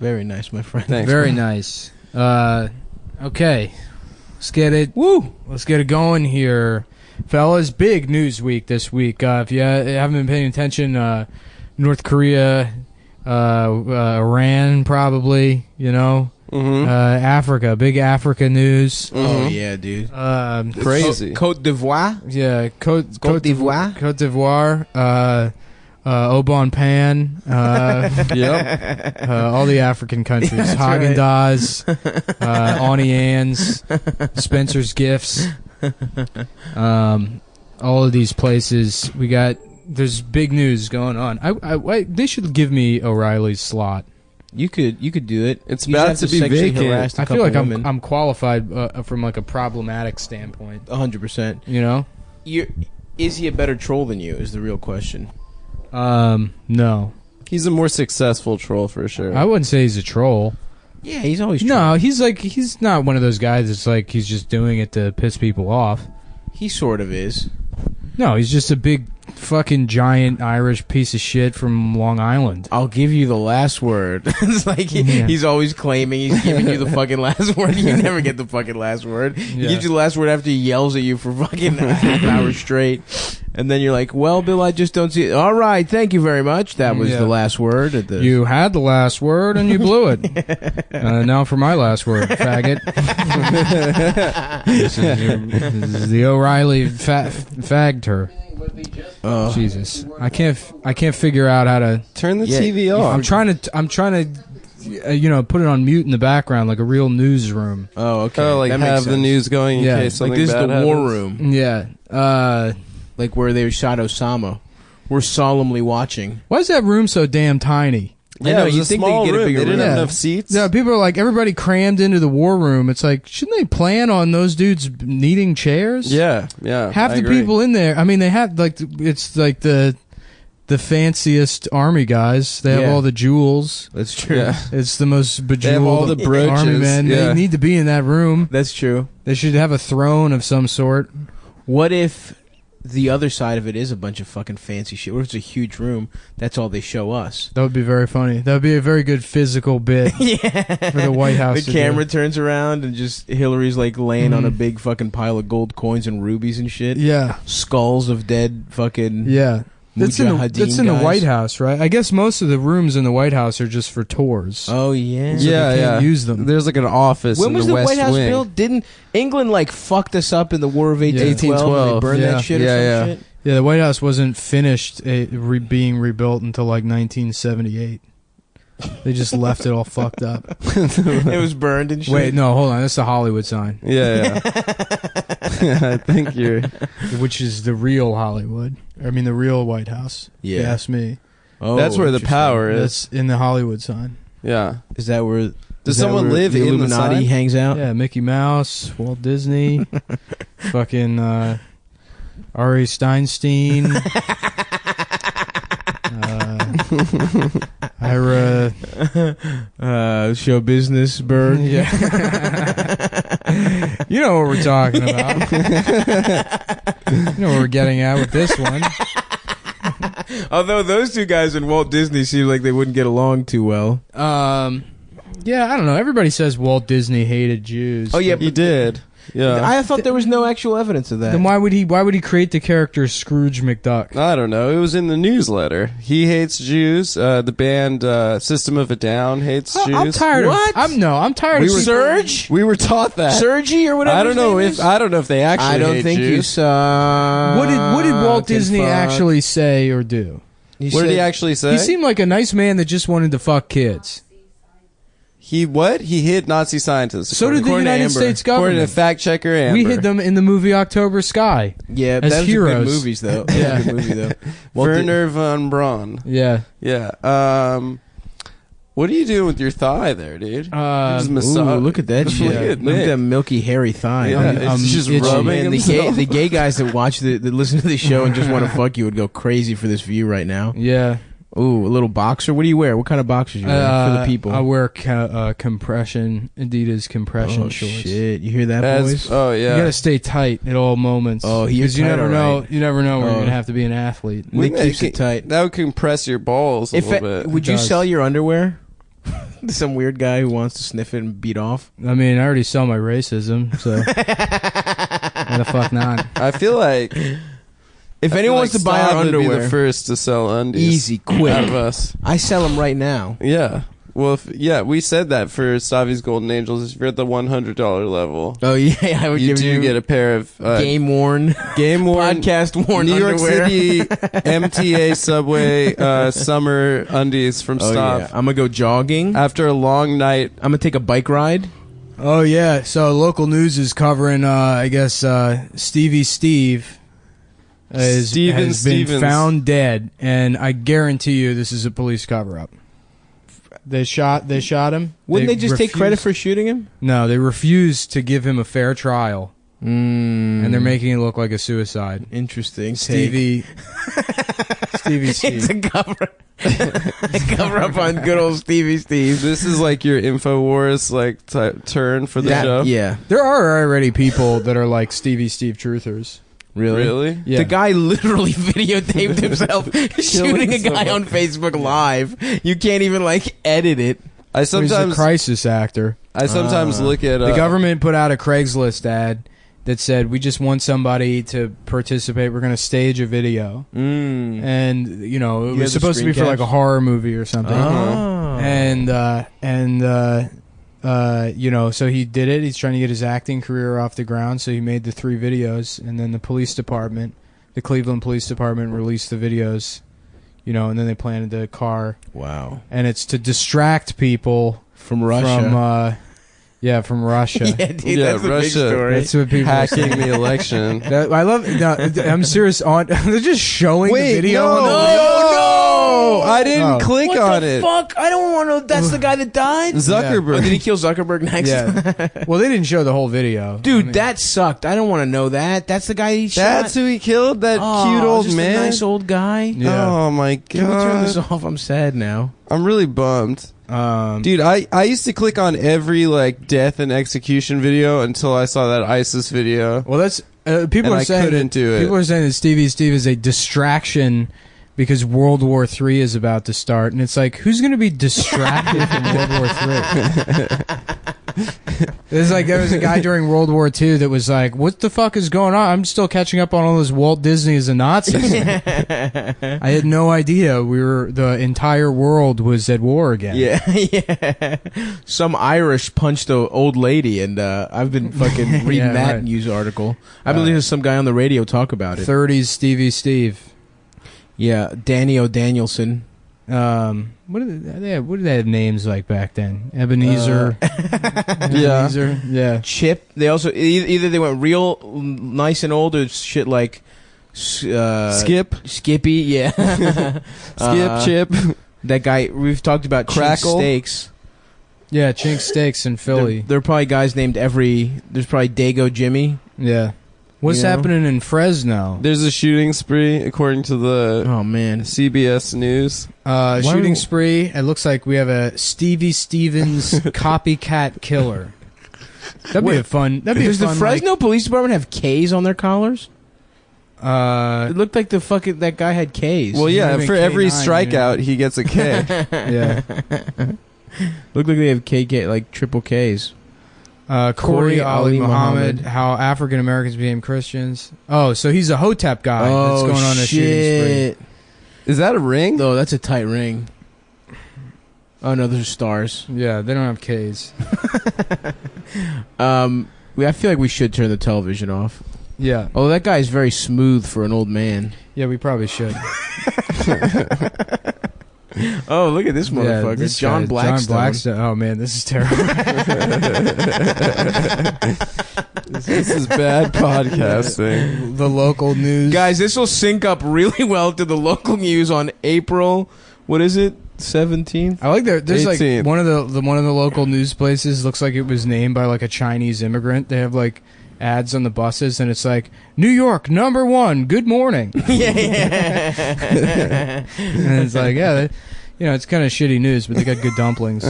Very nice, my friend. Thanks, Very man. nice. Okay. Let's get it. Woo! Let's get it going here. Fellas, big news week this week. If you haven't been paying attention, North Korea, Iran probably, Africa, big Africa news. Oh, yeah, dude. Crazy. Côte d'Ivoire? Yeah, Côte d'Ivoire? Côte d'Ivoire, Obon Pan, Yep. all the African countries. That's Haagen-Dazs, Auntie Anne's, Spencer's Gifts. All of these places. There's big news going on. They should give me O'Reilly's slot. You could do it. It's You about have to be sexually vacant. harass a I feel couple like women. I'm qualified from like a problematic standpoint. 100%. You know? Is he a better troll than you? Is the real question. No. He's a more successful troll for sure. I wouldn't say he's a troll. Yeah, he's always No, he's not one of those guys that's like he's just doing it to piss people off. He sort of is. No, he's just a big fucking giant Irish piece of shit from Long Island. I'll give you the last word. It's like he's always claiming he's giving you the fucking last word. You never get the fucking last word. He gives you the last word after he yells at you for fucking a half hour straight. And then you're like, well, Bill, I just don't see it. All right, thank you very much. That was the last word. You had the last word and you blew it. Now for my last word, faggot. This is the O'Reilly fagged her. Jesus, I can't figure out how to turn the TV off. I'm trying to, put it on mute in the background like a real newsroom. Oh, okay. Oh, like that makes have the sense. news going in case something like this is bad the war happens. room. Yeah. Like where they shot Osama. We're solemnly watching. Why is that room so damn tiny? Yeah, I know, it was you'd a think small they'd get a room. bigger They didn't room. have Yeah. enough seats. Yeah, people are like, everybody crammed into the war room. It's like, shouldn't they plan on those dudes needing chairs? Yeah. Half I the agree. people in there, I mean, they have, like, it's like the fanciest army guys. They have all the jewels. That's true. Yeah. It's the most bejeweled They have all the brooches. army men. Yeah. They need to be in that room. That's true. They should have a throne of some sort. What if the other side of it is a bunch of fucking fancy shit? What if it's a huge room? That's all they show us. That would be very funny. That would be a very good physical bit for the White House. The to camera do. turns around and just Hillary's like laying on a big fucking pile of gold coins and rubies and shit. Yeah. Skulls of dead fucking Yeah. That's in Mujahideen the guys. White House, right? I guess most of the rooms in the White House are just for tours. Oh yeah. So they can't use them. There's like an office When in was the the West White House Wing. built? Didn't England like fucked us up in the War of 1812? And they burned Yeah. that shit or Yeah, some yeah. shit? Yeah, the White House wasn't finished being rebuilt until like 1978. They just left it all fucked up. It was burned and shit. Wait, no, hold on. That's the Hollywood sign, Yeah. I think you're... which is the real Hollywood. I mean, the real White House. Yeah. If you ask me. Oh, That's where the interesting. power is. That's in the Hollywood sign. Yeah. Is that where? Does is that someone where live the in the Illuminati sign? hangs out? Yeah, Mickey Mouse, Walt Disney, fucking Ari Steinstein, Ira. Show business bird. Yeah. You know what we're talking about. You know what we're getting at with this one. Although those two guys in Walt Disney seem like they wouldn't get along too well. Yeah, I don't know. Everybody says Walt Disney hated Jews. Oh yeah, He did. Yeah. I thought there was no actual evidence of that. Then why would he create the character Scrooge McDuck? I don't know. It was in the newsletter. He hates Jews. The band System of a Down hates Jews. I'm tired What? of I'm tired We of were- people- Surge? We were taught that. Sergi or whatever. I don't his know name if is? I don't know if they actually. I don't hate think you Jews. saw. What did Walt Disney fuck. actually say or do? What did he actually say? He seemed like a nice man that just wanted to fuck kids. He what? He hid Nazi scientists. So did the according to United Amber. States According to government. fact checker Amber. We hid them in the movie October Sky. Yeah, as that was heroes. a good movies though. That was a good movie though. Werner von Braun. Yeah. Yeah. What are you doing with your thigh there, dude? You're just Ooh, look at that shit. Look at Look at Nick. that milky hairy thigh. Yeah, I'm it's just itchy. rubbing Man, himself. the gay guys that watch that listen to the show and just want to fuck you would go crazy for this view right now. Yeah. Ooh, a little boxer. What do you wear? What kind of boxers you wear for the people? I wear compression, Adidas compression oh shorts. shit! You hear that, boys? Oh You yeah. gotta stay tight at all moments. Oh, you're because you tight, never all know. right. You never know when Oh. you're gonna have to be an athlete. Nick keeps it tight. That would compress your balls a If little bit. would you does. sell your underwear? Some weird guy who wants to sniff it and beat off. I mean, I already saw my racism, so why the fuck not? I feel like if anyone wants to buy our Stav would be underwear, the first to sell undies. easy, quick. Out of us. I sell them right now. Yeah. Well, we said that for Stavi's Golden Angels. If you're at the $100 level, Oh yeah, I would you give do you get a pair of game worn, podcast worn New York underwear. City MTA subway summer undies from Oh Stav. yeah, I'm gonna go jogging. After a long night, I'm gonna take a bike ride. Oh yeah, so local news is covering. I guess Stevie Steve has been Stevens. found dead, and I guarantee you this is a police cover-up. They shot him. Wouldn't they just take credit for shooting him? No, they refused to give him a fair trial, and they're making it look like a suicide. Interesting. Stevie It's Steve. a cover. A cover up on good old Stevie Steve. this is like your InfoWars turn for the show. Yeah. There are already people that are like Stevie Steve truthers. Really? Yeah. The guy literally videotaped himself shooting a guy someone. on Facebook Live. You can't even edit it. I He's a sometimes crisis actor. look at The government put out a Craigslist ad that said, "We just want somebody to participate. We're going to stage a video." And it You was had the supposed to be screen for like a caps? horror movie or something. Oh. So he did it. He's trying to get his acting career off the ground, so he made the 3 videos, and then the Cleveland Police Department released the videos, and then they planted the car, Wow. and it's to distract people From Russia. from Russia. Yeah, dude, Yeah, that's a big Russia. story. That's what people are hacking saying. the election. I love. No, I'm serious. They're just showing Wait, the video. no, on the no, I didn't Oh. click What on the it. fuck? I don't want to know. That's the guy that died? Zuckerberg. Oh, did he kill Zuckerberg next? Yeah. Well, they didn't show the whole video. Dude, I mean, that sucked. I don't want to know that. That's the guy he shot. That's who he killed. That cute old just man. A nice old guy. Yeah. Oh my Can we turn this god! off? I'm sad now. I'm really bummed. Dude, I used to click on every death and execution video until I saw that ISIS video. Well, that's people And are I saying couldn't do it. People are saying that Stevie Steve is a distraction because World War III is about to start, and it's like, who's going to be distracted from World War III? There was a guy during World War II that was like, "What the fuck is going on? I'm still catching up on all this Walt Disney as a Nazi." I had no idea the entire world was at war again. Yeah, yeah. Some Irish punched an old lady, and I've been fucking reading Yeah, that right. news article. I believe there's some guy on the radio talk about it. 30s Stevie Steve. Yeah, Danny O'Danielson. What did they have names like back then? Ebenezer. Ebenezer. Yeah. Chip. They also either they went real nice and old or shit like Skip, Skippy. Yeah, Chip. That guy we've talked about. Crackle. Chink Steaks. Yeah, Chink Steaks in Philly. There are probably guys named There's probably Dago Jimmy. Yeah. What's You know? happening in Fresno? There's a shooting spree, according to the Oh man. CBS News. Shooting spree. It looks like we have a Stevie Stevens copycat killer. That'd be a fun. Does the Fresno Police Department have K's on their collars? It looked like that guy had K's. Well, yeah, Maybe for every K9, strikeout, he gets a K. Yeah. Looked like they have KK, like triple K's. Corey Ali Muhammad. Muhammad. How African Americans became Christians. Oh, so he's a Hotep guy that's going on a shooting spree. Is that a ring? Oh, that's a tight ring. Oh no, those are stars. Yeah, they don't have K's. I feel like we should turn the television off. Yeah. Oh, that guy's very smooth for an old man. Yeah, we probably should. Oh, look at this motherfucker, this John guy, Blackstone. John Blackstone. Oh man, this is terrible. This is bad podcasting. The local news, Guys, this will sync up really well to the local news on April. What is it? 17th. I like that. There's 18th. like one of the local news places looks like it was named by like a Chinese immigrant. They have like ads on the buses, and it's like New York #1. Good morning. Yeah. And it's like, yeah, it's kind of shitty news, but they got good dumplings.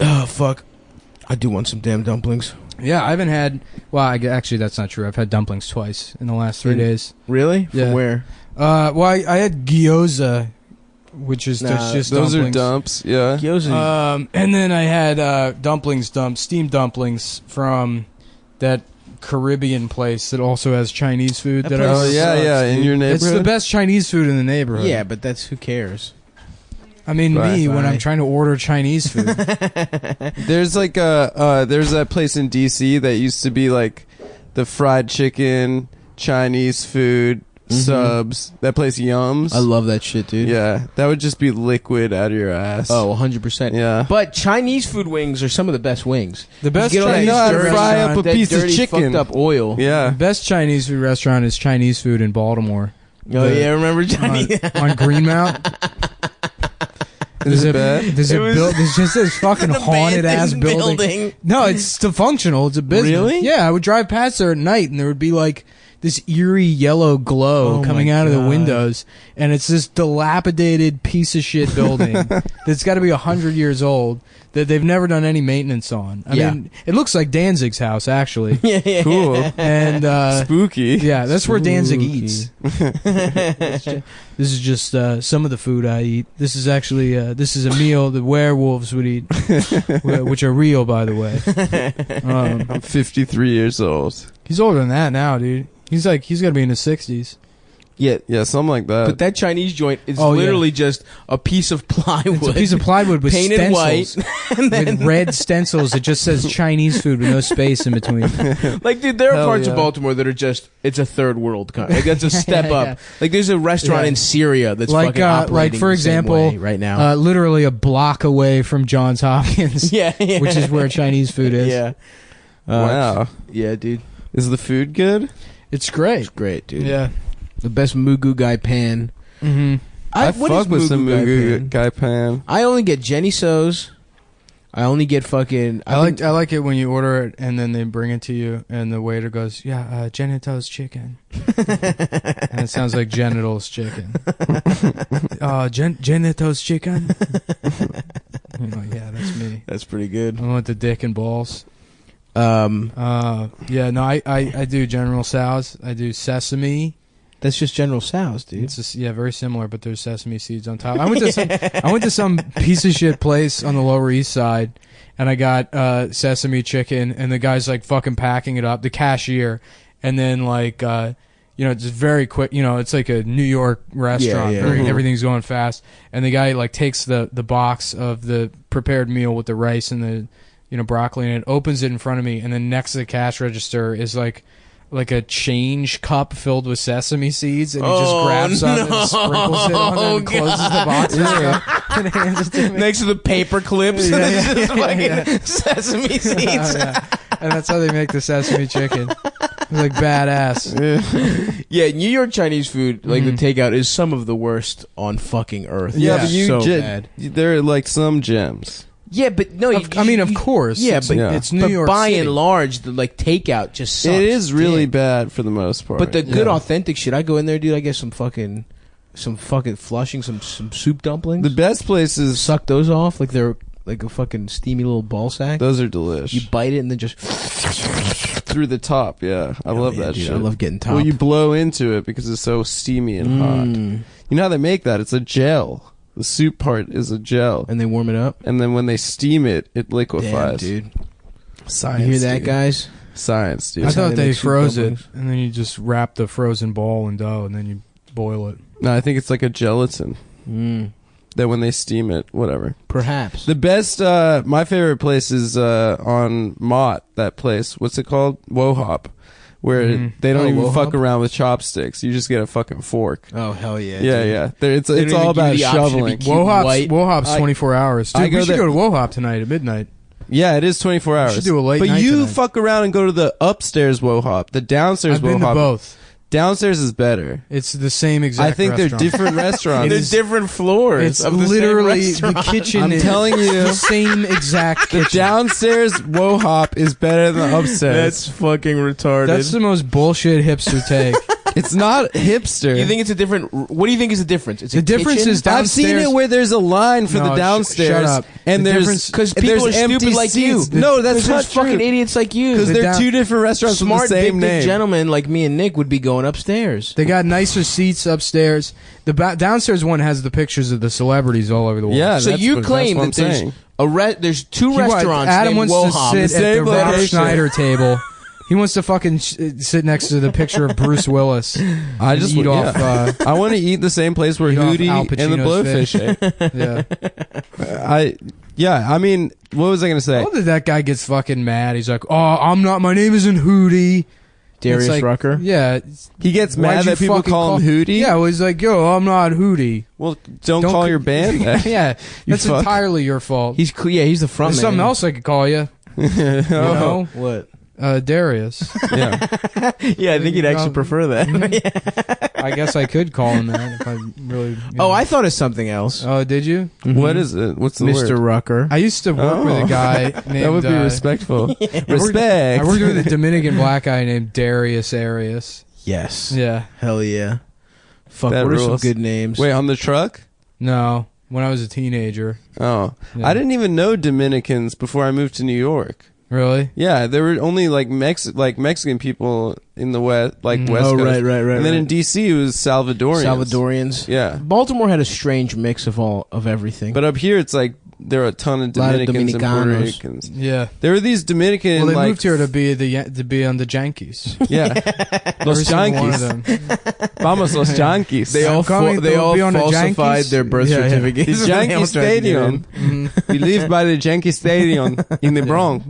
Oh fuck! I do want some damn dumplings. Yeah, I haven't had. Well, actually, that's not true. I've had dumplings twice in the last 3 days. Really? Yeah. From where? Well, I had gyoza which is just those dumplings. are dumps. Yeah. Gyoza. And then I had steamed dumplings from that Caribbean place that also has Chinese food. That That place Oh I, yeah, sucks, yeah. dude. In your it's neighborhood. the best Chinese food in the neighborhood. Yeah, but who cares? I mean, Right, when right. I'm trying to order Chinese food. There's like there's that place in DC that used to be like the fried chicken, Chinese food, subs. That place Yums. I love that shit, dude. Yeah, that would just be liquid out of your ass. Oh, 100%. Yeah. But Chinese food wings are some of the best wings. The best You get all I Chinese know how food to dirty- fry restaurant. up a that piece of dirty, chicken. fucked up oil. Yeah. The best Chinese food restaurant is Chinese food in Baltimore. Oh, yeah, remember Chinese? On Greenmount. Is it bad? There's just this fucking haunted ass building. No, it's still functional. It's a business. Really? Yeah, I would drive past there at night, and there would be like this eerie yellow glow Oh coming my out of the God. windows, and it's this dilapidated piece of shit building that's got to be 100 years old that they've never done any maintenance on. I Yeah. mean, it looks like Danzig's house actually, Yeah. Cool. and Spooky. yeah, that's where Danzig Spooky. eats. This is just some of the food I eat. This is actually this is a meal the werewolves would eat, which are real, by the way. I'm 53 years old. He's older than that now, dude. He's got to be in his 60s. Yeah. Yeah, something like that. But that Chinese joint is Oh, yeah. literally just a piece of plywood. It's a piece of plywood with painted stencils, white. And then, with red stencils. It just says Chinese food with no space in between. like, dude, there are Hell parts yeah. of Baltimore that are just, it's a third world country. Like, that's a step Yeah. up. Like, there's a restaurant Yeah. in Syria that's Like, fucking like operating for the same example, way right now. literally a block away from Johns Hopkins, yeah, yeah. which is where Chinese food is. Yeah. wow. Yeah, dude. Is the food good? It's great. It's great, dude. Yeah. The best Mugu Gai pan. Mm-hmm. I what fuck is with some Gai Mugu pan? Gai pan. I only get Jenny So's. I only get fucking. I like it when you order it and then they bring it to you and the waiter goes, "Yeah, genitals chicken," and it sounds like genitals chicken. Genitals chicken. I'm like, yeah, that's me. That's pretty good. I want the dick and balls. Yeah, no, I do General Tso's. I do sesame. That's just General Tso's, dude. It's just, yeah, very similar, but there's sesame seeds on top. I went to some piece of shit place on the Lower East Side, and I got sesame chicken, and the guy's like fucking packing it up, the cashier, and then like it's very quick. It's like a New York restaurant. Yeah. Very, everything's going fast, and the guy like takes the box of the prepared meal with the rice and the broccoli in it, opens it in front of me, and then next to the cash register is like a change cup filled with sesame seeds, and he just grabs some and sprinkles it on them and closes the box and hands it to me. Next to the paper clips, Yeah, just fucking sesame seeds. Yeah. And that's how they make the sesame chicken. It's like badass. Yeah, New York Chinese food, like the takeout, is some of the worst on fucking earth. Yeah, It's but you so bad. there are like some gems. Yeah, but no, Of course. Yeah, it's, but it's New but York by City. and large, the like takeout just sucks. It is really dick. bad for the most part. But the good authentic shit, I go in there, dude. I get some fucking Flushing, some soup dumplings. The best places, Suck those off like they're like a fucking steamy little ball sack. those are delish. You bite it and then just Through the top, yeah. I love yeah, that dude, shit. I love getting top. Well, you blow into it because it's so steamy and hot. You know how they make that? It's a gel. The soup part is a gel. and they warm it up. And then when they steam it, it Damn, liquefies. dude. Science, You hear that, dude. guys? Science, dude. I thought they they make soup froze it, dumplings. and then you just wrap the frozen ball in dough, and then you boil it. No, I think it's like a gelatin. That when they steam it, whatever. Perhaps. The best, my favorite place is on Mott, that place. What's it called? Wohop. Where they don't Oh, even Wohop? fuck around with chopsticks. You just get a fucking fork. Oh, hell yeah. Yeah, dude. yeah. It's They don't all even about give you the option to shoveling. be cute and white. Wohop's 24 hours. Dude, I go we should there- go to Wohop tonight at midnight. Yeah, it is 24 hours. should do a late but night you tonight. fuck around and go to the upstairs Wohop. The downstairs I've been to Wohop. both. Downstairs is better. It's the same exact I think restaurant. they're different restaurants. There's different floors. It's of the literally same the restaurant. kitchen. I'm is telling you. the same exact The kitchen. downstairs Wohop is better than the upstairs. That's fucking retarded. That's the most bullshit hipster take. It's not hipster. You think it's a different? What do you think is the difference? It's The difference kitchen? is downstairs. I've seen it where there's a line for No, the downstairs, shut up. and The there's difference- because people are empty stupid like you. seats. No, that's not There's fucking true. idiots like you. Because The they're down- two different restaurants Smart with the same big dick name. gentlemen like me and Nick would be going upstairs. They got nicer seats upstairs. The downstairs one has the pictures of the celebrities all over the wall. Yeah, So that's you what- claim that's that what I'm there's saying. there's two He wa- restaurants Adam named wants Woham. to sit at the same Rob location. Schneider table. He wants to fucking sit next to the picture of Bruce Willis. I and just eat yeah. off. I want to eat the same place where Eat off Hootie Al and the Pacino's Blowfish ate. Yeah. I mean, what was I gonna say? Oh, that guy gets fucking mad. He's like, "Oh, I'm not. My name isn't Hootie." Darius It's like, Rucker. Yeah. He gets Why'd mad you that people fucking call him Hootie. Yeah, well, he's like, "Yo, I'm not Hootie." Well, don't call your band that. Yeah, You that's fuck. entirely your fault. He's the front There's man. something else I could call you. You know, What? Darius. Yeah. Yeah, I think he'd actually prefer that. I guess I could call him that if I really. You know. Oh, I thought of something else. Oh, did you? What is it? What's the Mr. word? Rucker. I used to work with a guy named. That would be respectful. I Respect. worked with a Dominican black guy named Darius Arias. Yes. Yeah. Hell yeah. Fuck, That what are some rules. good names? Wait, on the truck? No, when I was a teenager. Oh, Yeah. I didn't even know Dominicans before I moved to New York. Really? Yeah, there were only like Mexican people in the West, like West Oh, Coast. right. And then in DC it was Salvadorians. Salvadorians. Yeah, Baltimore had a strange mix of everything. but up here it's like there are a ton of Lot of Dominicans and Puerto Dominicanos. Ricans. Yeah. There were these Dominican. Well, they like, moved here to be on the Yankees. Yeah, Los Every single one of Yankees. them. Vamos Los Yankees. They all coming they to all be on the falsified Yankees? their birth Yeah, yeah. certificates. The They all Yankee tried to get Stadium. in. We live by the Yankee Stadium in the Bronx.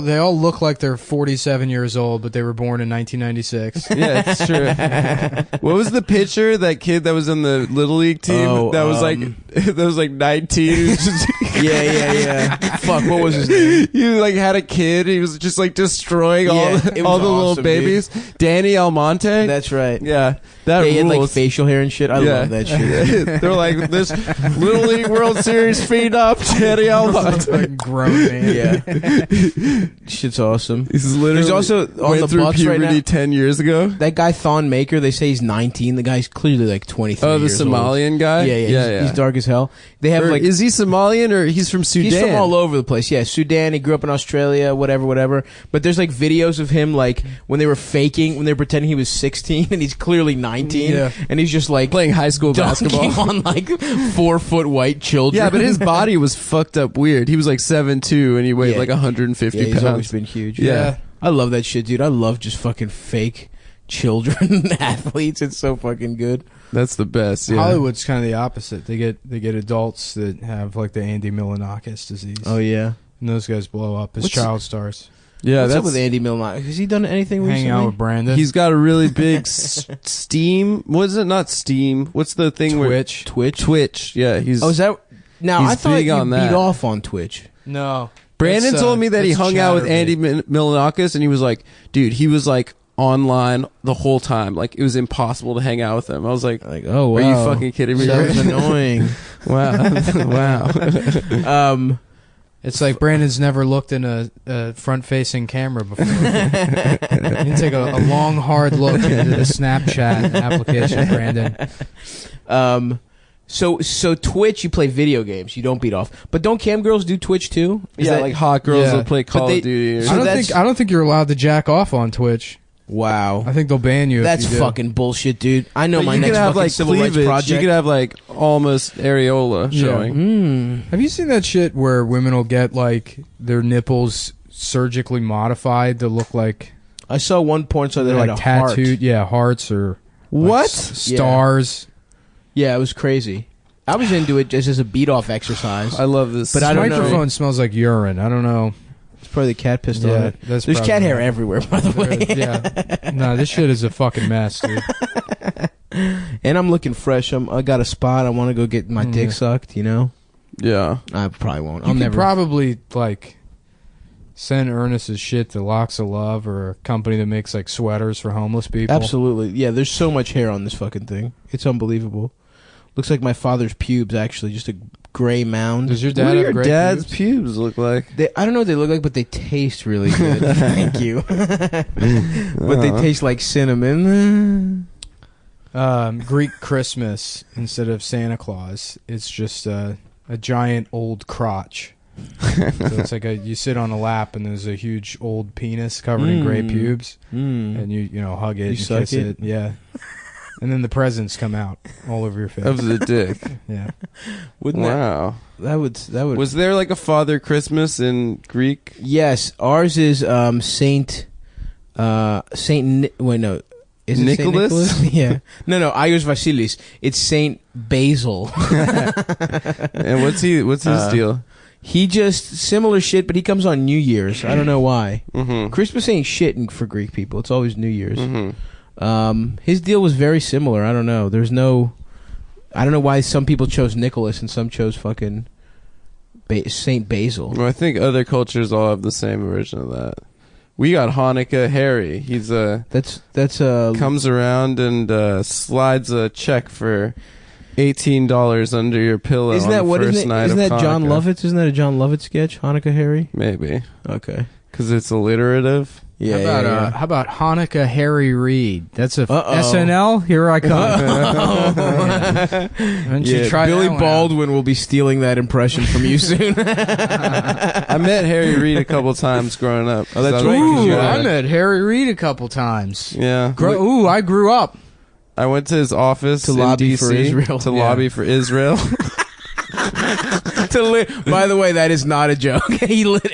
They all look like they're 47 years old, but they were born in 1996. Yeah, it's true. What was the pitcher? That kid that was in the little league team Oh, that was like 19. He was just Yeah. Fuck, what was his name? he like had a kid. He was just like destroying all Yeah, the, it was all the little awesome, babies. Danny Almonte. That's right. Yeah, that Yeah, he had like rules. facial hair and shit. I love that shit. They're like this Little League World Series feed up Danny Almonte. Fucking grown man. Yeah. Shit's awesome. He's literally There's also on went the through Bucks right puberty now. 10 years ago. That guy Thon Maker, they say he's 19. The guy's clearly like 23 Oh, the years old. Somalian guy. Yeah. He's dark as hell. They have Or like is he Somalian or he's from Sudan? he's from all over the place. Yeah, Sudan. He grew up in Australia, whatever. But there's like videos of him like when they were pretending he was 16 and he's clearly 19. Yeah. And he's just like playing high school dunking basketball. on like 4-foot white children. Yeah, but his body was fucked up weird. He was like 7'2" and he weighed Yeah. like 150 yeah, he's pounds. always been huge. Yeah. I love that shit, dude. I love just fucking fake children athletes. It's so fucking good. That's the best. Yeah. Hollywood's kind of the opposite. They get adults that have like the Andy Milonakis disease. Oh yeah. And those guys blow up as What's- child stars. Yeah, What's that's up with Andy Milner? Has he done anything recently? Hanging out with Brandon. he's got a really big Steam. What is it? Not Steam. What's the thing Twitch. Twitch. Yeah, he's. Oh, is that now? He's I thought big you on beat that. off on Twitch. No. Brandon That's, told me that he that's hung out with Chatterbait. Andy Milonakis and he was like, dude, he was like online the whole time. Like it was impossible to hang out with him. I was like, Like, oh wow, are you fucking kidding me? That was annoying. Wow. It's like Brandon's never looked in a front-facing camera before. You can take a long, hard look into the Snapchat application, Brandon. So Twitch, you play video games. You don't beat off. But don't cam girls do Twitch too? Is Yeah, that like hot girls Yeah. will play Call they- of Duty. Or So that's- I don't think you're allowed to jack off on Twitch. wow. I think they'll ban you. That's if you do. fucking bullshit, dude. I know But my you next could have fucking like civil rights cleavage. project. You could have like almost areola Yeah. showing. Have you seen that shit where women will get like their nipples surgically modified to look like I saw one porn star that they're had like a heart. tattooed? Yeah, hearts or like, What? stars? Yeah, it was crazy. I was into it just as a beat off exercise. I love this. But This I don't know. microphone smells like urine. I don't know. It's probably the cat pissed on Yeah, it. that's There's probably cat hair right. everywhere, by the way. Yeah. No, this shit is a fucking mess, dude. And I'm looking fresh. I got a spot. I want to go get my dick sucked. You know, Yeah. I probably won't. You I'll could never. probably like send Ernest's shit to Locks of Love or a company that makes like sweaters for homeless people. Absolutely. Yeah, there's so much hair on this fucking thing. It's unbelievable. Looks like my father's pubes, actually. Just a gray mound. Does your What dad do have your great dad's pubes? pubes look like? I don't know what they look like, but they taste really good. Thank you. But they taste like cinnamon. Greek Christmas instead of Santa Claus. It's just a giant old crotch. So it's like you sit on a lap and there's a huge old penis covered in gray pubes, and you hug it, You suck kiss it, yeah. And then the presents come out all over your face. Of the dick. Yeah. Wouldn't Wow. that would Was there like a Father Christmas in Greek? Yes, ours is Saint wait, no. Is it Nicholas? Saint Nicholas? Yeah. No, Ios Vasilis. It's Saint Basil. And what's his deal? He just similar shit, but he comes on New Year's. I don't know why. Mm-hmm. Christmas ain't shit for Greek people. It's always New Year's. Mm-hmm. His deal was very similar. I don't know. I don't know why some people chose Nicholas and some chose fucking Saint Basil. Well, I think other cultures all have the same version of that. We got Hanukkah Harry. He's That's comes around and slides a check for $18 under your pillow. Isn't that on the what? first Isn't night that of John Hanukkah. Lovitz? Isn't that a John Lovitz sketch? Hanukkah Harry. Maybe Okay. because it's alliterative. Yeah. How about Hanukkah Harry Reid? That's a Uh-oh. SNL. Here I come. Don't you try Billy that one out? Baldwin will be stealing that impression from you soon. I met Harry Reid a couple times growing up. Oh, that's So right, 'cause Ooh, you're I met Harry Reid a couple times. Yeah. I grew up. I went to his office To in lobby DC for Israel. to Yeah. lobby for Israel. By the way, that is not a joke.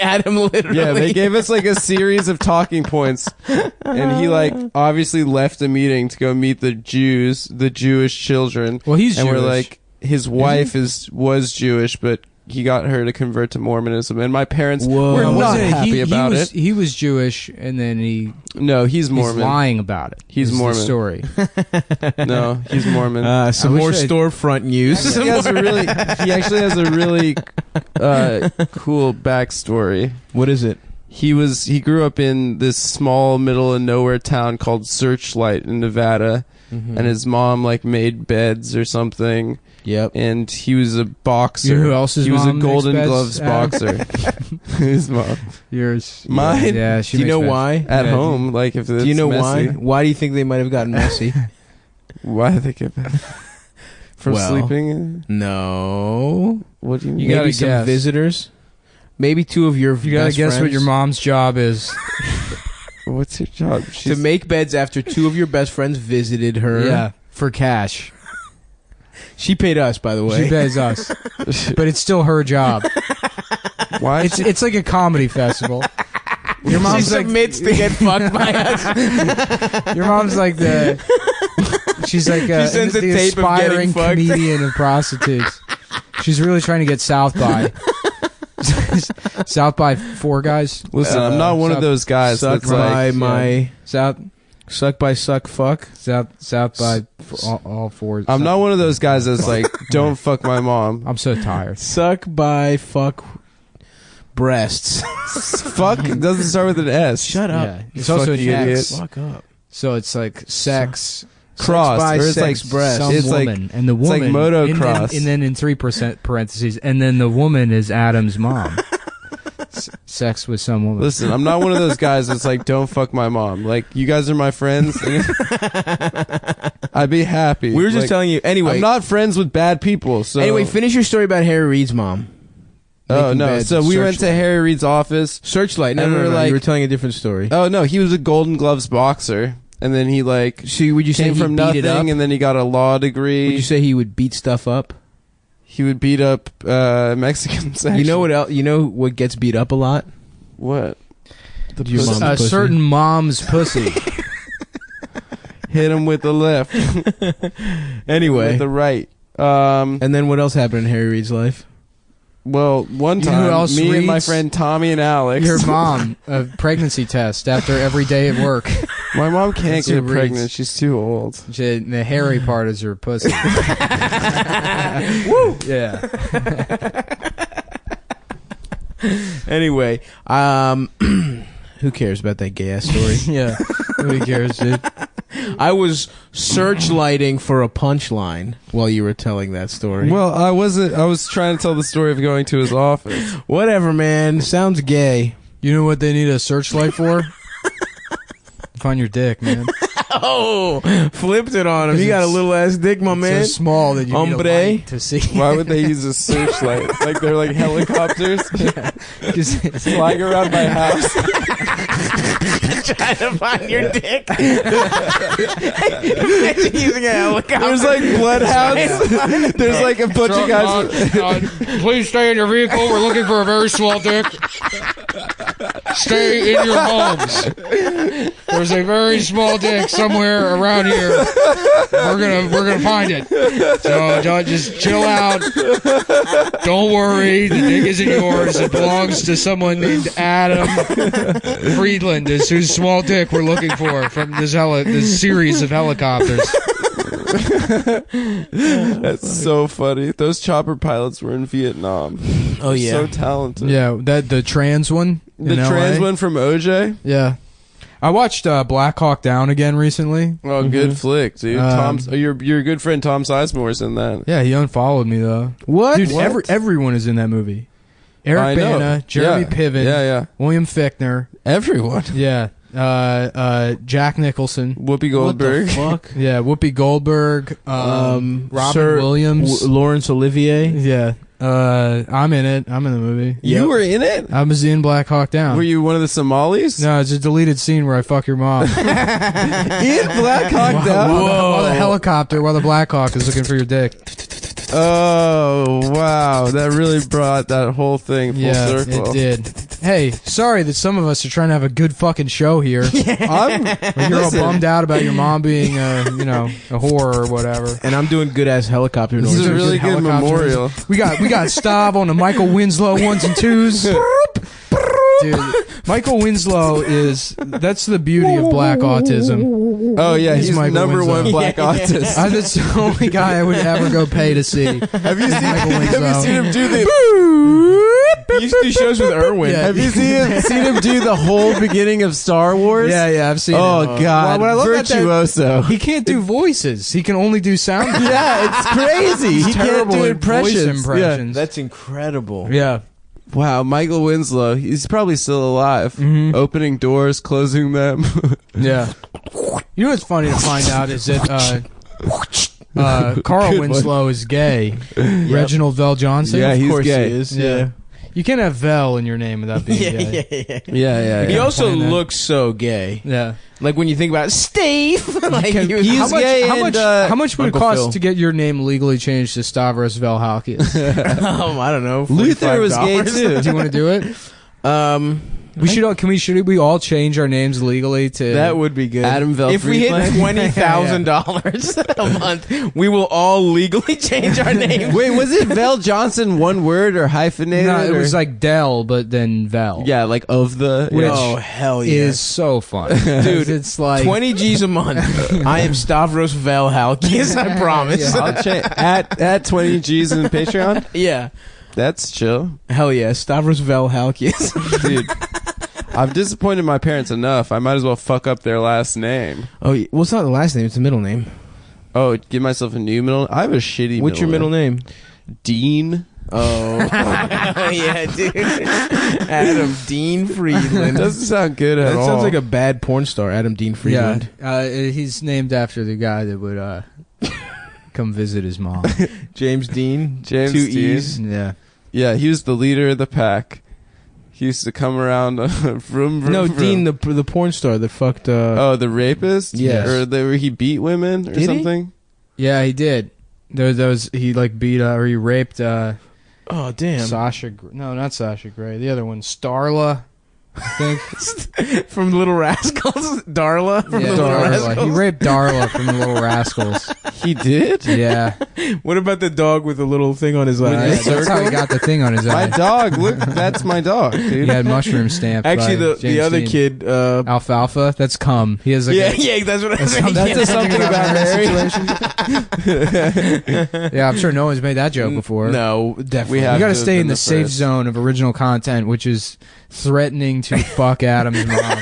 Adam literally. Yeah, they gave us like a series of talking points, and he like obviously left the meeting to go meet the Jewish children. Well, he's and Jewish. we're like, his wife was Jewish, but he got her to convert to Mormonism, and my parents Whoa. were not Wasn't it- happy about it. He was Jewish, and then he's No, he's Mormon. lying about it. He's is the Mormon. story. No, he's Mormon. Some I more wish I- storefront news. he actually has a really cool backstory. What is it? He grew up in this small middle of nowhere town called Searchlight in Nevada, and his mom like made beds or something. Yep. And he was a boxer. You know who else's he was a mom makes Golden beds, Gloves Adam? boxer. His mom. Yours. Mine? Yeah, she Do you makes know beds. why? At Yeah, home, like if it's Do you know messy. why? Why do you think they might have gotten messy? Why did they get from Well, sleeping? No. What do you mean? You Maybe gotta some guess. visitors. Maybe two of your You gotta best guess what friends. your mom's job is. What's your job? To make beds after two of your best friends visited her. Yeah, for cash. She paid us, by the way. She pays us, but it's still her job. Why? It's like a comedy festival. Your She mom's like submits to get fucked by us. your mom's like the. She's like She sends a the tape of getting aspiring fucked. comedian of prostitutes. She's really trying to get South by. South by four guys. Listen, I'm not one of Suck- those guys Suck that's by like my... Suck by suck fuck. South by all four. I'm not one of those guys that's like, don't fuck my mom. I'm so tired. Suck by fuck breasts. Fuck doesn't start with an S. Shut up. Yeah. It's also fucking an idiot. X. Fuck up. So it's like sex. Cross, by or it's sex like breast. Some It's like- woman, and the it's like woman, motocross. and then in 3% parentheses, and then the woman is Adam's mom. Sex with some woman. Listen, I'm not one of those guys that's like, don't fuck my mom. Like, you guys are my friends. I'd be happy. We were just Like, telling you. Anyway. I'm not friends with bad people. So Anyway, finish your story about Harry Reid's mom. Oh Making no! beds So at we went to Searchlight. Harry Reid's office. Searchlight. No, And no, we no, were no. like- You were telling a different story. Oh no, he was a Golden Gloves boxer, and then he like So would you say came he from beat it up? nothing, and then he got a law degree. Would you say he would beat stuff up? He would beat up Mexicans. Actually. You know what else? You know what gets beat up a lot? What? The Your pussy. mom's pussy. certain mom's pussy. Hit him with the left, Anyway. with the right. And then what else happened in Harry Reid's life? Well, one You know time, who else me and my reads? friend Tommy and Alex. Your mom, a pregnancy test after every day at work. My mom can't That's get who reads. pregnant. She's too old. The hairy part is her pussy. Woo! Yeah. Anyway, who cares about that gay ass story? Yeah. Nobody cares, dude. I was searchlighting for a punchline while you were telling that story. Well, I wasn't. I was trying to tell the story of going to his office. Whatever, man. Sounds gay. You know what they need a searchlight for? Find your dick, man. Oh, flipped it on him. You got a little ass dick, my man. So small that you need a light to see. Why would they use a searchlight? Like they're like helicopters flying around my house. Trying to find your dick. Imagine using a helicopter. There's like bloodhounds. There's like a bunch of guys. Please stay in your vehicle. We're looking for a very small dick. Stay in your homes. There's a very small dick somewhere around here. We're gonna find it. So just chill out. Don't worry. The dick isn't yours. It belongs to someone named Adam Friedland. Is whose small dick we're looking for from this series of helicopters. That's so funny. Those chopper pilots were in Vietnam. Oh yeah, so talented. Yeah, the trans one. The trans one from OJ. Yeah, I watched Black Hawk Down again recently. Oh, good flick, dude. Your good friend Tom Sizemore's in that. Yeah, he unfollowed me though. What? Dude, What? Everyone is in that movie. Eric Bana, Jeremy Piven, William Fichtner, everyone. Yeah, Jack Nicholson, Whoopi Goldberg. What the fuck? Yeah, Whoopi Goldberg, Robin Williams, Laurence Olivier. Yeah, I'm in it. I'm in the movie. You were in it? I was in Black Hawk Down. Were you one of the Somalis? No, it's a deleted scene where I fuck your mom. In Black Hawk Down? While the Black Hawk is looking for your dick. Oh, wow. That really brought that whole thing full circle. It did. Hey, sorry that some of us are trying to have a good fucking show here. You're all bummed out about your mom being a whore or whatever. And I'm doing good ass helicopter This noises. is a really good memorial. We got Stav on the Michael Winslow 1s and 2s. Dude, Michael Winslow that's the beauty of black autism. Oh yeah, he's Michael number Winslow. one black autist. That's the only guy I would ever go pay to see. Have you seen him do the? You used to do shows with Irwin. Yeah. Have you seen him do the whole beginning of Star Wars? Yeah, I've seen it. Oh god, What I love about that- virtuoso. He can't do voices. He can only do sound. Yeah, it's crazy. He can't terrible do at impressions. voice impressions. That's incredible. Yeah. Wow, Michael Winslow. He's probably still alive. Mhm. Opening doors, closing them. Yeah. You know what's funny to find out is that Carl Good Winslow is gay. Reginald Vell Johnson. Yeah, Of he's course gay. he is. Yeah. You can't have Vell in your name without being gay. Yeah. He also find that. looks so gay. Yeah. Like when you think about Steve, like he was, He's gay. How much would it Uncle cost Phil. to get your name legally changed to Stavros Valhalkias? I don't know. Luther was gay $45. too. Do you want to do it? We should we all change our names legally to That would be good. Adam Vell if we hit Friedland. $20,000 a month, we will all legally change our name. Wait, was it Vel Johnson one word or hyphenated? No, it or- was like Dell, but then Vel. yeah, like of the. Which Oh hell yeah, is so fun, dude! It's like 20 G's a month. I am Stavros Valhalkias. I promise. I'll at 20 G's in Patreon. Yeah, That's chill, hell yeah, Stavros Valhalkias. dude. I've disappointed my parents enough. I might as well fuck up their last name. Oh, well, it's not the last name; it's the middle name. Oh, give myself a new middle. I have a shitty. What's your middle name? Dean. Oh, yeah, dude. Adam Dean Friedland. Doesn't sound good at That all. sounds like a bad porn star, Adam Dean Friedland. he's named after the guy that would come visit his mom. James Dean. James 2 Dean. E's. Yeah. Yeah, he was the leader of the pack. He used to come around vroom, vroom, No, vroom. Dean, the porn star that fucked. Oh, the rapist? Yes. Or where he beat women or Did he? something? Yeah, he did. There was he like beat or he raped Oh, damn. Sasha. No, not Sasha Grey. The other one, Starla. I think. From Little Rascals? Darla? From Yeah, the Little Darla. Rascals? He raped Darla from the Little Rascals. He did? Yeah. What about the dog with the little thing on his Yeah, eye? that's how he got the thing on his My eye. dog. Look, that's my dog, dude. He had mushroom stamp. Actually, by the James other Dean. kid. Alfalfa. That's cum. He has like Yeah, that's what I was saying. That's Yeah. a something about Mary. Yeah, I'm sure no one's made that joke before. No, definitely. We have You got to to stay have in been the the safe first. zone of original content, which is threatening to fuck Adam's mom.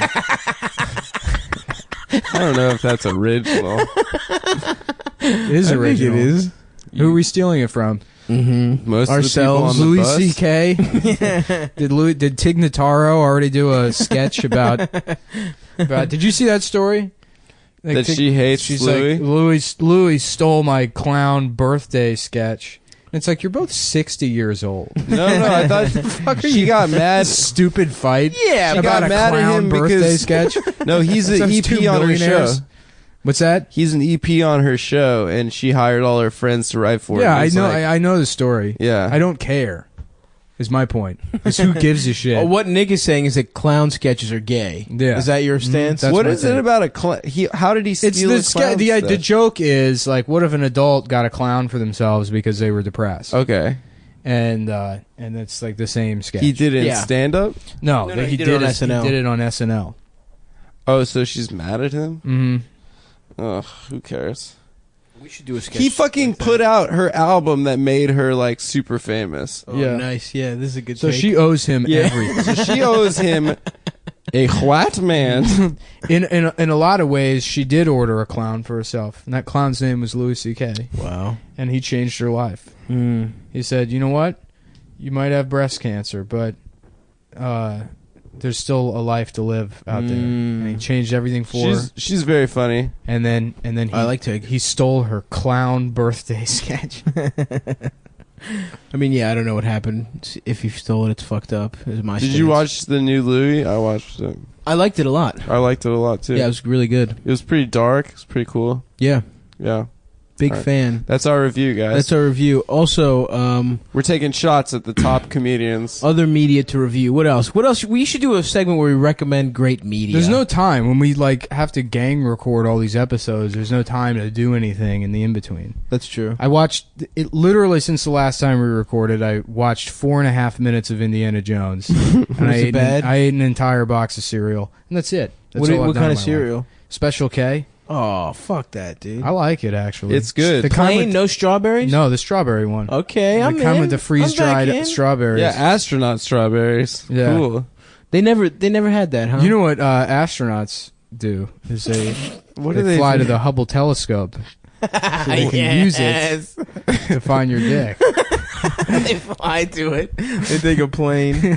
I don't know if that's original. It is original. It is. Who are we stealing it from? Mm-hmm. Most Ourselves. of the people on the Louis bus. C.K. Did Tig Notaro already do a sketch about? Did you see that story? Like, That she hates she's Louis? like Louis stole my clown birthday sketch. And it's like you're both 60 years old. No, I thought she got mad. Stupid fight. Yeah, She about got a mad at clown him birthday because sketch. no, he's an Sounds two EP on her show. millionaires. What's that? He's an EP on her show, and she hired all her friends to write for it. Yeah, And I he's know. like- I know the story. Yeah. I don't care. Is my point. Is who gives a shit? What Nick is saying is that clown sketches are gay. Yeah. Is that your stance? That's What my is it thing. about a clown? How did he steal It's the clown the stuff? joke is like, what if an adult got a clown for themselves because they were depressed? Okay. And it's like the same sketch. He did it in Yeah. stand-up? No, he did it on SNL. He did it on SNL. Oh, so she's mad at him? Mm-hmm. Ugh, who cares? We should do a sketch. He fucking like that. put out her album that made her, like, super famous. Oh, Yeah. nice. Yeah, this is a good So take. she owes him everything. So she owes him a what man? In a lot of ways, she did order a clown for herself, and that clown's name was Louis C.K. Wow. And he changed her life. Mm. He said, "You know what? You might have breast cancer, but there's still a life to live out there." And he changed everything for her. She's very funny. And then he, I like Tig. he stole her clown birthday sketch. I mean, yeah, I don't know what happened. If you stole it, it's fucked up. Is my Did stance. you watch the new Louis? I watched it. I liked it a lot. I liked it a lot too. Yeah, it was really good. It was pretty dark. It's pretty cool. Yeah, Yeah. big All right. fan. That's our review, guys. That's our review. Also, We're taking shots at the top comedians. other media to review. What else? What else? We should do a segment where we recommend great media. There's no time when we like have to gang record all these episodes. There's no time to do anything in the in between. That's true. I watched it literally since the last time we recorded. I watched 4.5 minutes of Indiana Jones, and Was it bad? I ate an entire box of cereal, and that's it. That's all I've What done kind in of my life. cereal? Special K. Oh, fuck that, dude. I like it actually. It's good. The kind Plain, with- no strawberries. no, the strawberry one. Okay, I'm the kind in. with the freeze dried I'm back in. strawberries. Yeah, astronaut strawberries. Yeah. Cool. They never had that, huh? You know what astronauts do? Is they What they do they fly do? to the Hubble telescope so they can use it to find your dick. They fly to it. They take a plane.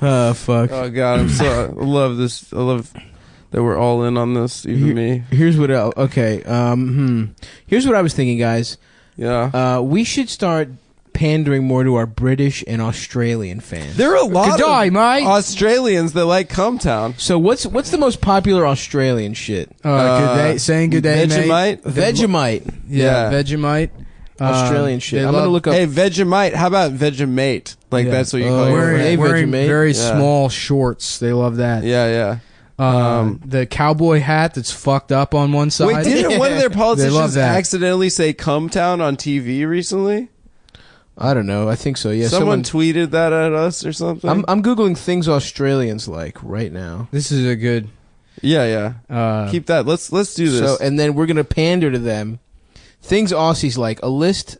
Oh fuck. Oh god, I'm so I love this. I love that we're all in on this, even me. Here's what else. Okay. Here's what I was thinking, guys. Yeah. We should start pandering more to our British and Australian fans. There are a lot Good day, of mate. Australians that like Cumtown. So what's the most popular Australian shit? Good day, saying good day, mate. Vegemite. Vegemite. Yeah, Yeah. Vegemite. Australian shit. they I'm gonna love- look up. Hey, Vegemite. How about Vegemate? Like Yeah. that's what you Oh, call Wearing, it. Hey, wearing Vegemite. very Yeah. small shorts. They love that. Yeah, yeah. The cowboy hat that's fucked up on one side. Wait, didn't one of their They love politicians that. accidentally say Cumtown on TV recently? I don't know. I think so. Yeah. Someone tweeted that at us or something. I'm googling things Australians like right now. This is a good. yeah, yeah. Keep that. Let's do this. So and then we're gonna pander to them. Things Aussies like. A list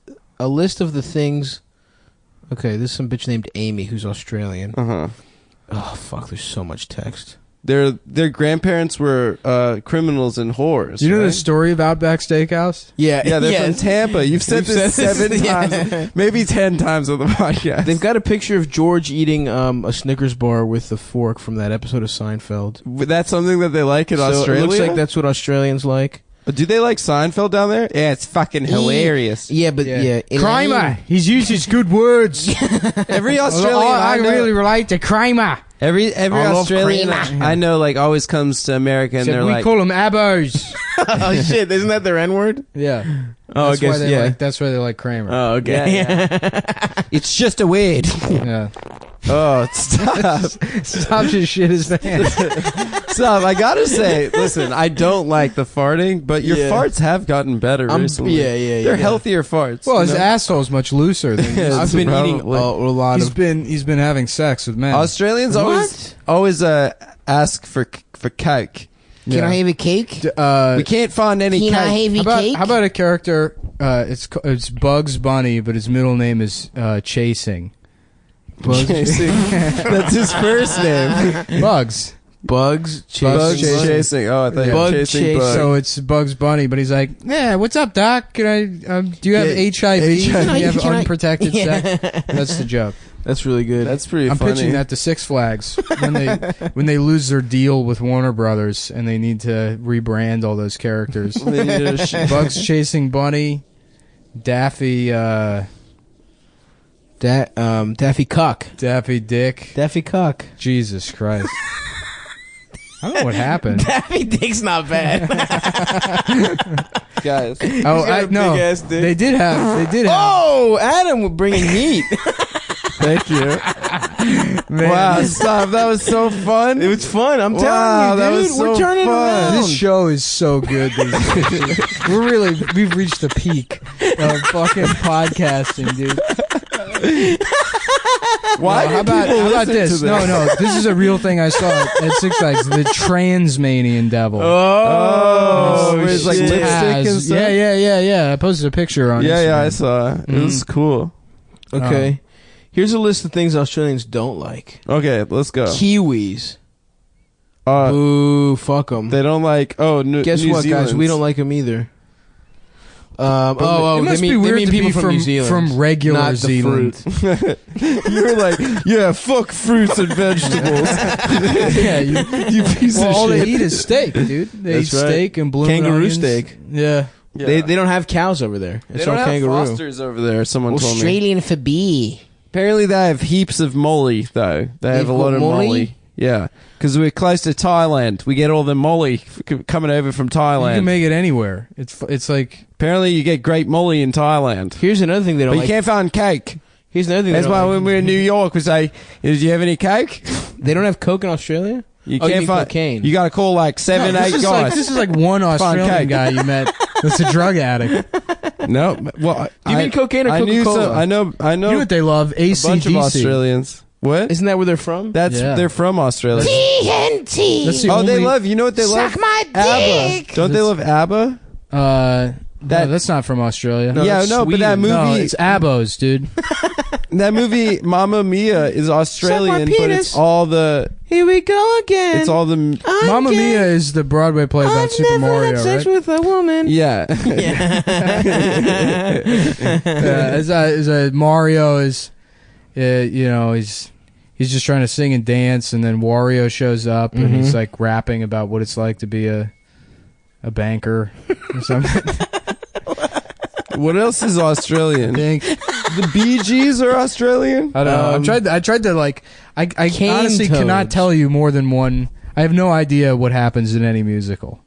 of the things. Okay, there's some bitch named Amy who's Australian. uh-huh. Oh fuck! There's so much text. Their grandparents were criminals and whores. You know right? the story of Outback Steakhouse? Yeah, Yeah, they're yeah. from Tampa. You've said You've this said this, 7 yeah. times, maybe 10 times on the podcast. They've got a picture of George eating a Snickers bar with a fork from that episode of Seinfeld. That's something that they like in So Australia. it looks like that's what Australians like. Do they like Seinfeld down there? Yeah, it's fucking hilarious. Yeah, but yeah. Kramer. He's used his good words. Every Australian I I know, really relate to Kramer. every I love Australian creamer. I know like always comes to America and Said they're we like, call them abos. Oh shit! Isn't that their N word? Yeah. Oh, I That's why guess they yeah. like, that's why they like Kramer. Oh, okay. Yeah, it's just a word. Yeah. Oh, stop. Stop just shit his pants. Stop. I gotta say, listen, I don't like the farting, but your Yeah. farts have gotten better recently. yeah, They're yeah. healthier farts. Well, his you know? asshole's much looser than Yeah, I've been eating a probably. lot he's of. been having sex with men. Australians always ask for cake. Yeah. have a cake? We can't find any cake. How about a character? It's Bugs Bunny, but his middle name is Chasing. Chasing. That's his first name. Bugs. Bugs Chasing. Oh, I thought you were chasing Bugs. So it's Bugs Bunny, but he's like, yeah, what's up, Doc? Can I? Do you have HIV? Can you have unprotected sex? That's the joke. That's really good. That's pretty I'm funny. pitching that to Six Flags when they lose their deal with Warner Brothers and they need to rebrand all those characters. Bugs Chasing Bunny, Daffy. Daffy Cock. Daffy Dick. Daffy Cock. Jesus Christ. I don't know what happened. Daffy Dick's not bad. Guys. Oh, no. They did have. Oh, Adam bringing heat. Thank you. Man, wow, stop. That was so fun. It was fun. I'm telling you, dude. We're turning around. This show is so good. We've reached the peak of fucking podcasting, dude. Why? How about this? No. This is a real thing I saw at Six Flags. The Transmanian Devil. Oh, where it's like lipstick and stuff. Yeah. I posted a picture on Instagram. Yeah, I saw. It was cool. Okay. Here's a list of things Australians don't like. Okay, let's go. Kiwis. Ooh, fuck them. They don't like. Guess New what, Zealand's. guys? We don't like them either. It must be weird to be from New Zealand, from regular not Zealand. You're like, yeah, fuck fruits and vegetables. Yeah, you piece of shit. All they eat is steak, dude. They eat steak and blooming kangaroo onions. steak. Yeah. They don't have cows over there. It's they don't all have kangaroo. Fosters over there. Someone told me. Australian for B. Apparently, they have heaps of molly though. They have a lot of molly. Yeah, because we're close to Thailand. We get all the molly coming over from Thailand. You can make it anywhere. It's like apparently you get great molly in Thailand. Here's another thing they don't but like. you can't find cake. Here's another thing. That's why when we're in New York, we say, "Did you have any cake?" They don't have Coke in Australia. You can't find cocaine. You got to call like 7, 8 guys. This is like one Australian guy you met that's a drug addict. No, well, do you mean cocaine or Coca-Cola? I know. You know what they love? AC/DC. A bunch of Australians. What? Isn't that where they're from? They're from Australia. TNT. That's the they love. You know what they love? Suck my dick. ABBA. Don't they love ABBA? No, that's not from Australia. But that movie, no, it's Abos, dude. that movie, Mamma Mia, is Australian, but it's all the. Here we go again. It's all the. Mamma Mia is the Broadway play about Super Mario, had sex right? with a woman. Yeah. Mario is, he's just trying to sing and dance, and then Wario shows up, and he's like rapping about what it's like to be a banker or something. What else is Australian? The Bee Gees are Australian? I don't know. I tried to like. I honestly cannot tell you more than one. I have no idea what happens in any musical.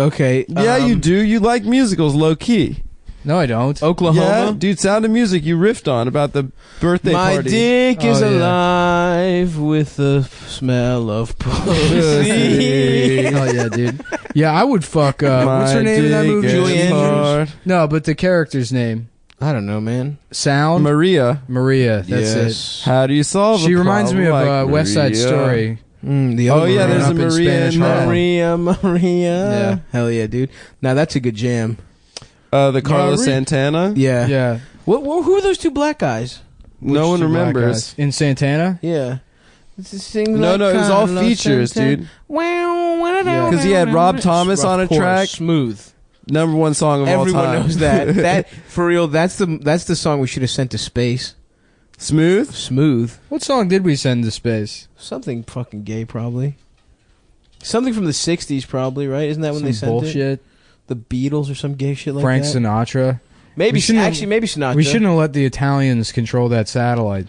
Okay. Yeah, you do. You like musicals, low key. No, I don't. Oklahoma. Yeah, dude. Sound of Music you riffed on about the birthday My party. dick is yeah. alive with the smell of pussy. Oh yeah, dude. Yeah, I would fuck. What's her name in that movie? Julie Andrews. No, but the character's name. I don't know, man. Sound. Maria. That's Yes. it. How do you solve? She a reminds me of problem like West Side Maria? Story. The other yeah, there's up a in Maria Spanish in there. Maria. Yeah. Hell yeah, dude. Now that's a good jam. The Carlos Santana. Yeah. Yeah. Who are those two black guys? No one remembers. In Santana. Yeah. No, it was all features, dude. Because he had Rob Thomas on a track. Smooth. #1 song of all time. Everyone knows that. That for real. That's the song we should have sent to space. Smooth. What song did we send to space? Something fucking gay, probably. Something from the '60s, probably. Right? Isn't that when Some they sent bullshit. it? The Beatles or some gay shit like Frank that. Sinatra. Maybe Sinatra. We shouldn't have let the Italians control that satellite.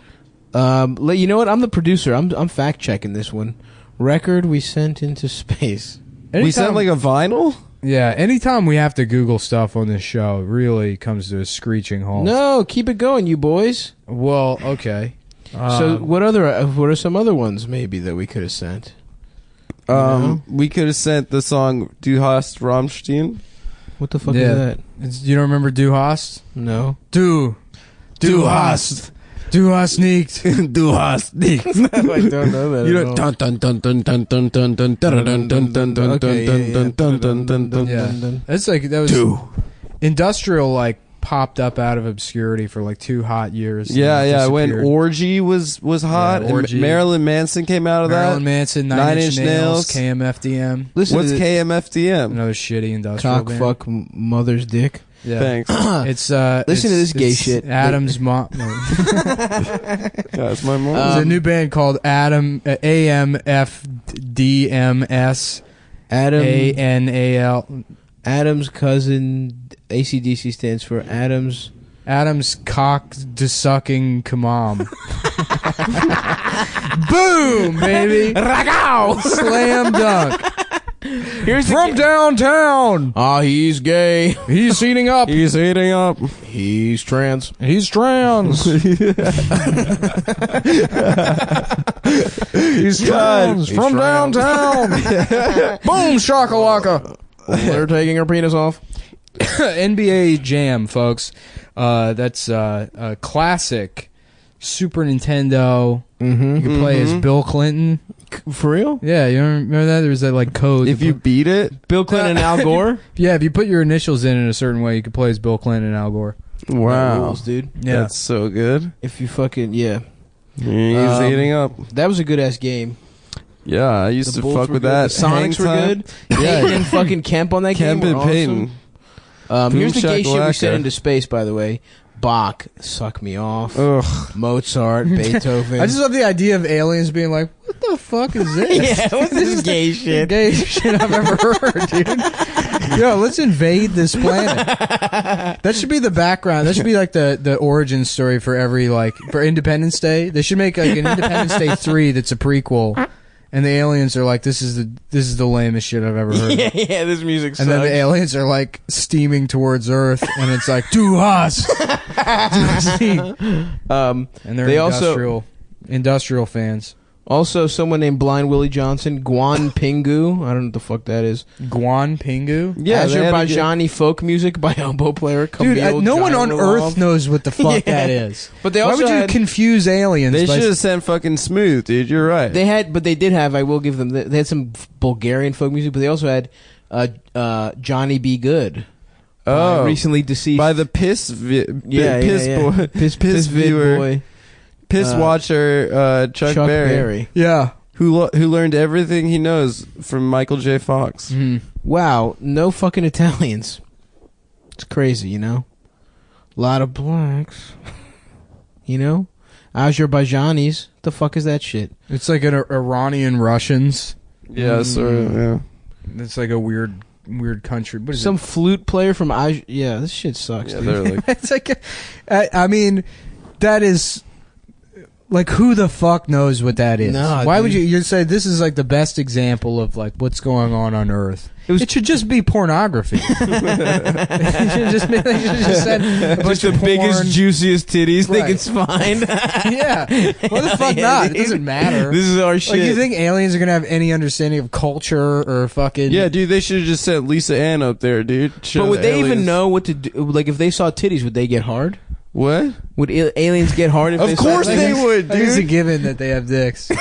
You know what? I'm the producer. I'm fact checking this one. Record we sent into space. We sent like a vinyl? Yeah, anytime we have to Google stuff on this show, it really comes to a screeching halt. No, keep it going, you boys. Well, okay. So what are some other ones maybe that we could have sent? We could have sent the song Du hast Rammstein. What the fuck is that? You don't remember Du hast? No. Du hast. Du hast nicht. Du hast nicht. I don't know that. You know, dun dun dun dun dun dun dun dun dun dun dun dun dun dun dun dun dun dun. Yeah, that's like that was industrial like popped up out of obscurity for like 2 hot years. Yeah. When Orgy was hot, Orgy. and Marilyn Manson came out of Marilyn that. Manson, Nine Inch Nails, KMFDM. Listen What's KMFDM? Another shitty industrial cock band. fuck mother's dick. Yeah. Thanks. It's Listen to this gay shit. Adam's mom. No. That's my mom. There's a new band called AMFDMS. ANAL. Adam's cousin. ACDC stands for Adam's cock sucking kamam. Boom, baby. Ragao! Slam dunk. Here's From downtown. Ah, he's gay. He's heating up. He's heating up. He's trans. He's trans. He's trans. From downtown. Boom, shakalaka. They're taking her penis off. NBA Jam, folks. That's a classic Super Nintendo. Mm-hmm. You can play as Bill Clinton. For real? Yeah, you remember that? There was that like code. If you beat it, Bill Clinton and Al Gore? Yeah, if you put your initials in a certain way, you could play as Bill Clinton and Al Gore. wow, Rules, dude. Yeah. that's so good. If you fucking, yeah. He's heating up. That was a good ass game. Yeah, I used to Bulls fuck were with good. that. The Sonics were Hang time. good. Peyton and fucking Kemp on that Kemp game and were Peyton. awesome. Here's the gay shit we shakalaka. sent into space, by the way. Bach, suck me off. Ugh. Mozart, Beethoven. I just love the idea of aliens being like, "What the fuck is this? Yeah, what's this gay The shit? gayest shit I've ever heard, dude." Yo, let's invade this planet. That should be the background. That should be like the origin story for every for Independence Day. They should make like an Independence Day 3 that's a prequel. And the aliens are like, this is the lamest shit I've ever heard. Yeah, this music sucks. And then the aliens are like steaming towards Earth, and it's like, to us. And they're They industrial fans. Also, someone named Blind Willie Johnson, Guan Pingu. I don't know what the fuck that is. Guan Pingu? Yeah, they had a Azerbaijani folk music by oboe player Dude, Kamil no one on Jailov. Earth knows what the fuck Yeah. that is. But they Why also would you had, confuse aliens? They by should have sent fucking Smooth, dude. You're right. they did have. I will give them. They had some Bulgarian folk music, but they also had Johnny B. Good. Recently deceased by the piss boy, piss vid viewer, boy, piss watcher, Chuck Berry, Yeah. who learned everything he knows from Michael J. Fox. Mm-hmm. Wow, no fucking Italians. It's crazy, you know. A lot of blacks. You know, Azerbaijanis. The fuck is that shit? It's like an Iranian Russians. Yeah, sort of. Yeah. It's like a weird country. What is Some flute player from yeah, this shit sucks. Yeah, Dude. they're like, It's like, I mean, that is like, who the fuck knows what that is? No, Why dude. would you say this is like the best example of like what's going on Earth? It should just be pornography. It should just be, they should just said a bunch Just the of biggest, porn. juiciest titties they Right. can find. Yeah, why the fuck Yeah, not? It dude. doesn't matter. This is our shit. Like, you think aliens are gonna have any understanding of culture or fucking? yeah, dude. They should have just sent Lisa Ann up there, dude. Show but would the they even aliens. know what to do? Like, if they saw titties, would they get hard? What? Would aliens get hard if Of they course saw they titties? would, I think it's a dude. given that they have dicks.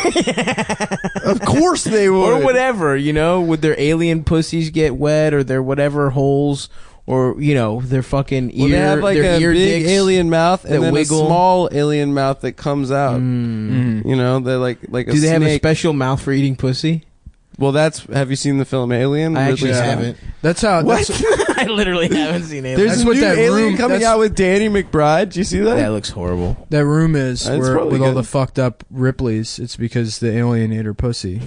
Of course they would. Or whatever, you know? Would their alien pussies get wet, or their whatever holes, or, you know, their fucking ear, Well, they have like their a ear big dicks alien mouth that and then wiggle. a small alien mouth that comes out. Mm-hmm. You know, they're like a Do they have a snake. special mouth for eating pussy? Well, have you seen the film Alien? I actually Ridley Scott? haven't. That's how. What? I literally haven't seen it. There's That's a what new that alien room- coming that's- out with Danny McBride. Do you see that? That looks horrible. That room is That's where probably with all good. the fucked up Ripleys. It's because the alien ate her pussy,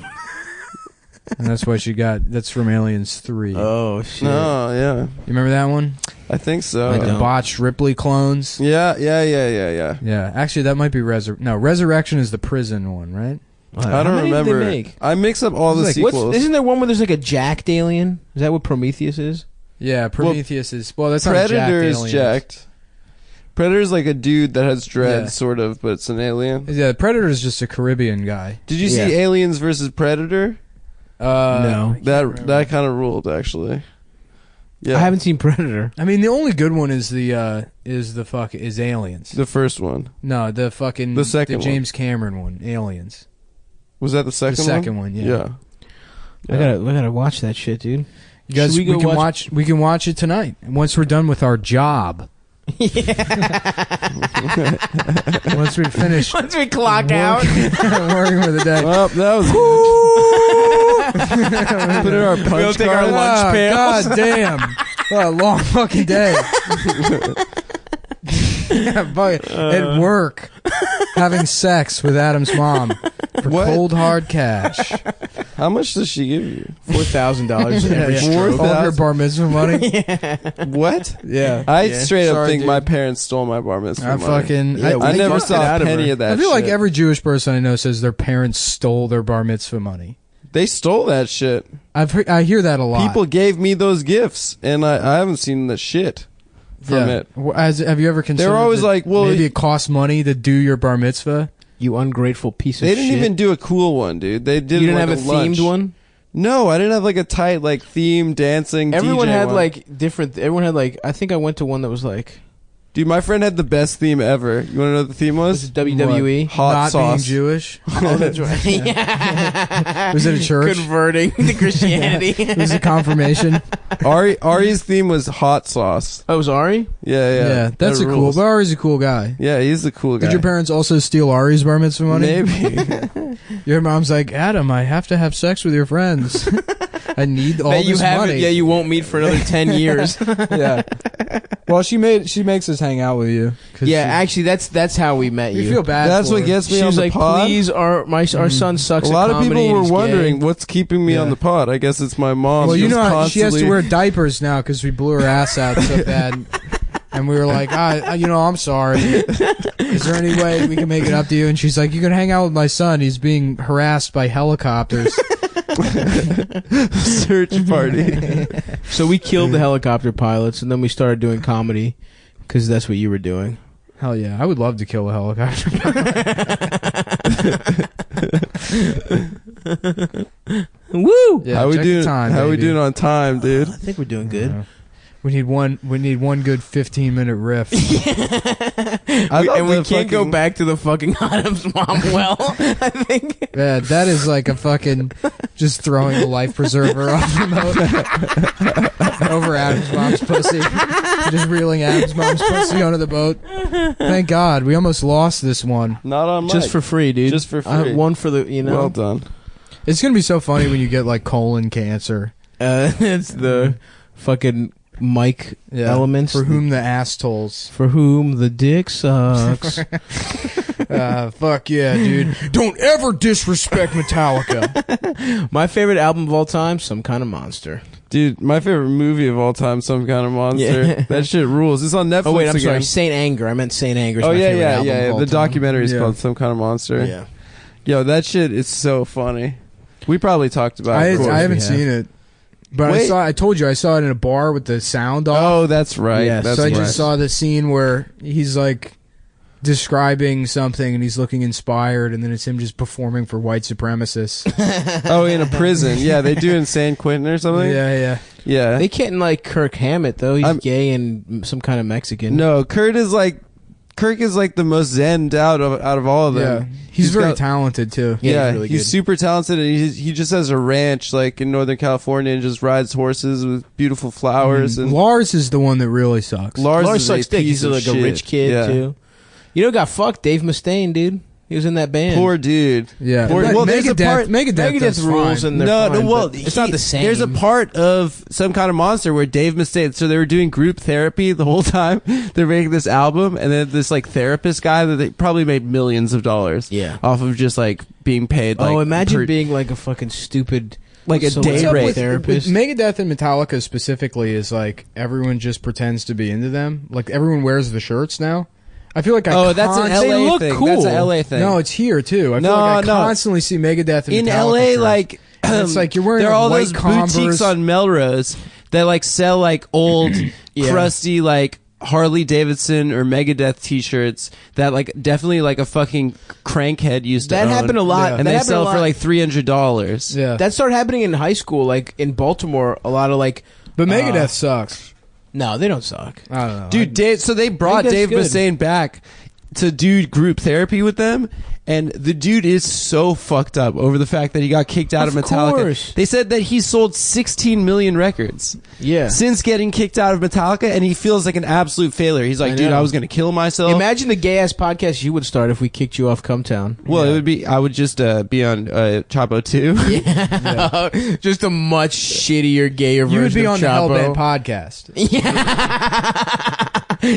and that's why she got. That's from Aliens 3. Oh, shit. No, yeah, You remember that one? I think so. I The don't. botched Ripley clones. Yeah. Yeah, actually, that might be Resurrection is the prison one, right? I How don't many did remember. they make? I mix up all the Like, sequels. isn't there one where there's like a jacked alien? Is that what Prometheus is? Yeah, Prometheus is. Well, that's Predator not jacked is aliens. jacked. Predator's like a dude that has dreads, Yeah. sort of, but it's an alien. Yeah, Predator is just a Caribbean guy. Did you Yeah. see Aliens versus Predator? No. That kind of ruled, actually. Yeah, I haven't seen Predator. I mean, the only good one is Aliens. the first one. No, the second one. James Cameron one, Aliens. Was that the second The one? second one, yeah. I gotta watch that shit, dude. You guys, Should we we go can watch. We can watch it tonight once we're done with our job. Once we finish Once we clock out. working for the day. Well, that was put in our punch We'll take card. our lunch pails. God damn. What a long fucking day. At work, having sex with Adam's mom for What? cold hard cash. How much does she give you? $4,000 every stroke. All of your bar mitzvah money. What? Yeah. I Yeah. straight up Sorry, think dude. my parents stole my bar mitzvah I money. fucking. Yeah, I we never fucked it saw out a of penny her. of that I feel like shit. every Jewish person I know says their parents stole their bar mitzvah money. They stole that shit. I hear that a lot. People gave me those gifts, and I haven't seen the shit from it. Have you ever considered? always that like, well, maybe it costs money to do your bar mitzvah. You ungrateful piece of They shit. didn't even do a cool one, dude. They did. You didn't like have a lunch. themed one? No, I didn't have like a tight like theme dancing. Everyone DJ had one. like different. Everyone had like. I think I went to one that was like. Dude, my friend had the best theme ever. You want to know what the theme Was was? it WWE? Hot Not sauce. being Jewish. Oh, that's right. Yeah. Was it a church? Converting to Christianity. It was a confirmation. Ari's theme was hot sauce. Oh, it was Ari? Yeah. That's That a cool. rules. But Ari's a cool guy. Yeah, he's the cool guy. Did your parents also steal Ari's bar mitzvah money? Maybe. Your mom's like, Adam, I have to have sex with your friends. I need all That you this haven't. money. Yeah, you won't meet for another 10 years. Yeah. Well, she makes us hang out with you. 'cause Yeah, she- actually, that's how we met you you. feel bad. That's for what her. gets me She on was the like, pod. "Please, our son sucks." A lot at of people comedy and were he's wondering gay." what's keeping me Yeah. on the pod. I guess it's my mom. Well, you She's know, she has to constantly- wear diapers now because we blew her ass out so bad. And we were like, I'm sorry. Is there any way we can make it up to you? And she's like, you can hang out with my son. He's being harassed by helicopters. search party. So we killed the helicopter pilots, and then we started doing comedy because that's what you were doing. Hell yeah. I would love to kill a helicopter. Woo! Yeah, how we check doing? the time, how we baby. doing on time, dude? I think we're doing good. We need one good 15-minute riff. And we can't go back to the fucking Adam's mom well. I think. Yeah, that is like a fucking just throwing a life preserver off the boat over Adam's mom's pussy. Just reeling Adam's mom's pussy onto the boat. Thank God, we almost lost this one. Not on mic. Just for free, dude. Just for free. One for the, you know. Well done. It's gonna be so funny when you get like colon cancer. It's the fucking mic elements. For whom the ass tolls. For whom the dick sucks. Fuck yeah, dude. Don't ever disrespect Metallica. My favorite album of all time, Some Kind of Monster. Dude, my favorite movie of all time, Some Kind of Monster. Yeah. That shit rules. It's on Netflix Oh wait, I'm again. sorry, Saint Anger. I meant Saint Anger. Oh my yeah, favorite album of all The time. documentary is Yeah. called Some Kind of Monster. Yeah. Yo, that shit is so funny. We probably talked about I it. before. haven't seen it. But Wait. I told you I saw it in a bar with the sound off. Oh, that's right. Yes. That's so I right. just saw the scene where he's like describing something and he's looking inspired, and then it's him just performing for white supremacists. Oh, in a prison. Yeah, they do in San Quentin or something. Yeah. Yeah. They can't like Kirk Hammett though. He's I'm- gay and some kind of Mexican. No, Kirk is like the most zenned out of all of them. Yeah. He's very got- talented too. Yeah, he's really good. super talented, and he just has a ranch like in Northern California and just rides horses with beautiful flowers. And Lars is the one that really sucks. Lars is sucks a dick. piece He's of like a shit. rich kid Yeah. too. You know, got fucked. Dave Mustaine, dude. He was in that band. Poor dude. Yeah. Poor- But well, there's a part- Megadeth does Megadeth rules, fine. and they're fine, but it's not the same. There's a part of Some Kind of Monster where Dave Mustaine. So they were doing group therapy the whole time. They're making this album, and then this like therapist guy that they probably made millions of dollars. Yeah. Off of just like being paid. Like, Oh, imagine per- being like a fucking stupid, Like a so day what's up rate with therapist. With Megadeth and Metallica specifically is like everyone just pretends to be into them. Like everyone wears the shirts now. I feel like Oh, that's an They LA look thing. cool. That's an LA thing. No, it's here too. I feel No, like I no. constantly see Megadeth and in Metallica LA, shirts. like And it's like you're wearing there are like, all white those Converse. boutiques on Melrose that like sell like old, Yeah. crusty like Harley Davidson or Megadeth T-shirts that like definitely like a fucking crankhead used to That own. happened a lot. Yeah. and That they happened a sell lot. for like $300. Yeah, That started happening in high school, like in Baltimore. A lot of like, but Megadeth sucks. no, they don't suck. I don't know, Dude, Dave, so they brought Megadeth's Dave good. Mustaine back. to do group therapy with them, and the dude is so fucked up over the fact that he got kicked out of Metallica. Course. They said that he sold 16 million records since getting kicked out of Metallica, and he feels like an absolute failure. He's like, dude, I was going to kill myself. Imagine the gay-ass podcast you would start if we kicked you off Cumtown. Well, it would be, I would just be on Chapo 2. Yeah. Just a much shittier, gayer version You would be of on the Chapo. Hellbent podcast. Yeah.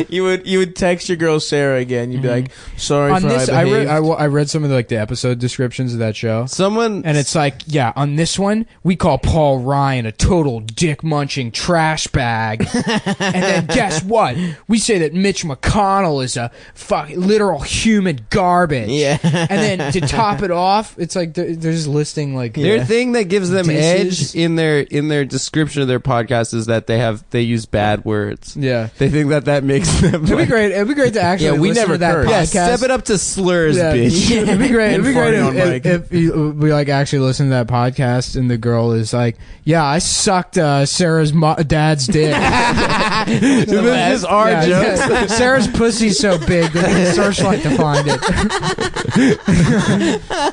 You would text your girl Sarah again. You'd be like, sorry On for this, I behaved. I read some of the episode descriptions of that show. And it's like, yeah, on this one, we call Paul Ryan a total dick-munching trash bag. And then guess what? We say that Mitch McConnell is a fucking literal human garbage. Yeah. And then to top it off, it's like they're just listing like... Their thing that gives them Disses. edge in their description of their podcast is that they use bad words. Yeah. They think that makes them... It'd be great. It'd be great to actually Yeah, we listen never to that curse. podcast. Yeah, step it up to slurs, bitch. Yeah, it'd be great. It'd be And great farting on mic. if we like actually listen to that podcast and the girl is like, "Yeah, I sucked Sarah's dad's dick." This is our Yeah, jokes. yeah. Sarah's pussy's so big they need a searchlight to find it.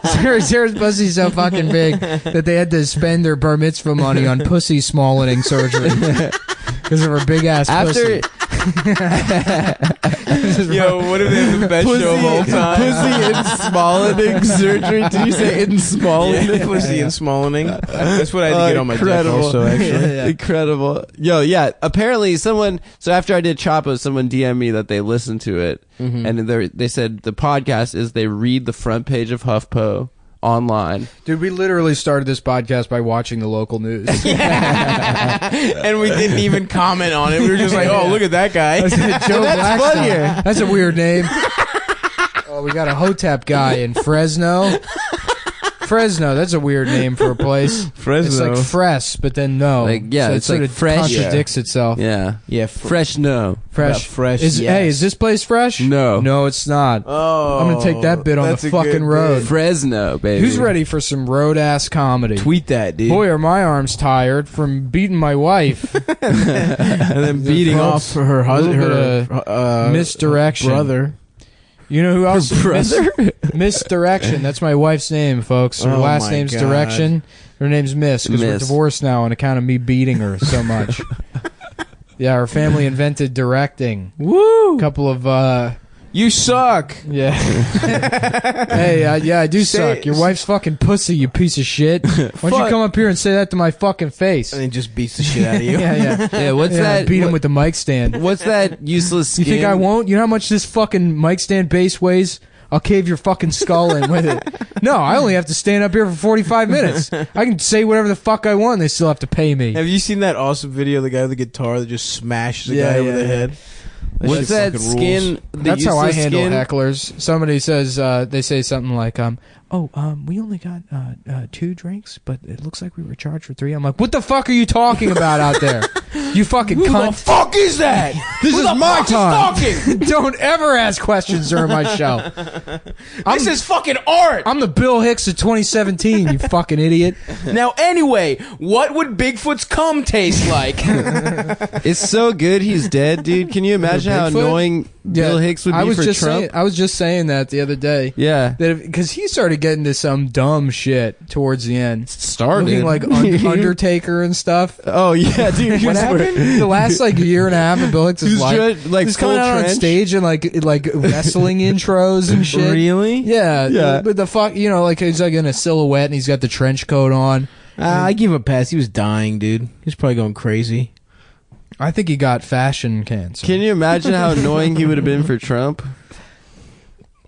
Sarah's pussy's so fucking big that they had to spend their bar mitzvah money on pussy smallening surgery because of her big ass pussy. Yo, what if they have the best show of all time? Pussy in Smallening surgery. Did you say in Smallening? Yeah, pussy and Smallening. That's what I had to get on my dick also, actually. Incredible. Yo, yeah. Apparently so after I did Chapo, someone DM'd me that they listened to it. And they said the podcast is they read the front page of HuffPo online. Dude, we literally started this podcast by watching the local news. And we didn't even comment on it. We were just like, oh, look at that guy. Joe That's Blackstone. funnier. That's a weird name. Oh, we got a Hotep guy in Fresno. Fresno, that's a weird name for a place. Fresno. It's like Fres, but then no. Like, yeah, so it's it sort like of fresh. contradicts itself. Yeah. Yeah. Fresh no. Fresh. Fresh, Is, yes. Hey, is this place fresh? No. No, it's not. Oh. I'm going to take that bit on that's the a good fucking road. bit. Fresno, baby. Who's ready for some road-ass comedy? Tweet that, dude. Boy, are my arms tired from beating my wife. And then beating Folks, off her husband, little bit her misdirection. brother. You know who else? brother? Misdirection. That's my wife's name, folks. Her Oh last my name's God. Direction. Her name's Miss because we're Miss. divorced now on account of me beating her so much. Yeah, her family invented directing. Woo! A couple of You suck. yeah. Hey, yeah, I do Say- suck. Your wife's fucking pussy, you piece of shit. Why don't you come up here and say that to my fucking face? And then just beats the shit out of you. Yeah. Yeah, what's Yeah, that? beat him with the mic stand. What's that useless You skin? think I won't? You know how much this fucking mic stand base weighs? I'll cave your fucking skull in with it. No, I only have to stand up here for 45 minutes. I can say whatever the fuck I want and they still have to pay me. Have you seen that awesome video of the guy with the guitar that just smashes the Yeah, guy over yeah, the yeah. head? What's shit that fucking skin? rules. The That's how I useless handle skin? hecklers. Somebody says, they say something like, we only got 2 drinks, but it looks like we were charged for 3. I'm like, what the fuck are you talking about out there? You fucking Who the cunt. fuck is that? This Who is the my fuck time. is talking? Don't ever ask questions during my show. This is fucking art. I'm the Bill Hicks of 2017, you fucking idiot. Now, anyway, what would Bigfoot's cum taste like? It's so good he's dead, dude. Can you imagine how Bigfoot? annoying Bill Hicks would be for Trump? I was just saying that the other day. Yeah. Because he started getting to some dumb shit towards the end. Started. Looking like Undertaker and stuff. Oh, yeah, dude. What happened? The last year and a half of Bill Hicks' He was life. like He's coming full out on trench. stage and like wrestling intros and shit. Really? Yeah. Yeah. But the fuck, like he's like in a silhouette and he's got the trench coat on. I give him a pass. He was dying, dude. He was probably going crazy. I think he got fashion cancer. Can you imagine how annoying he would have been for Trump?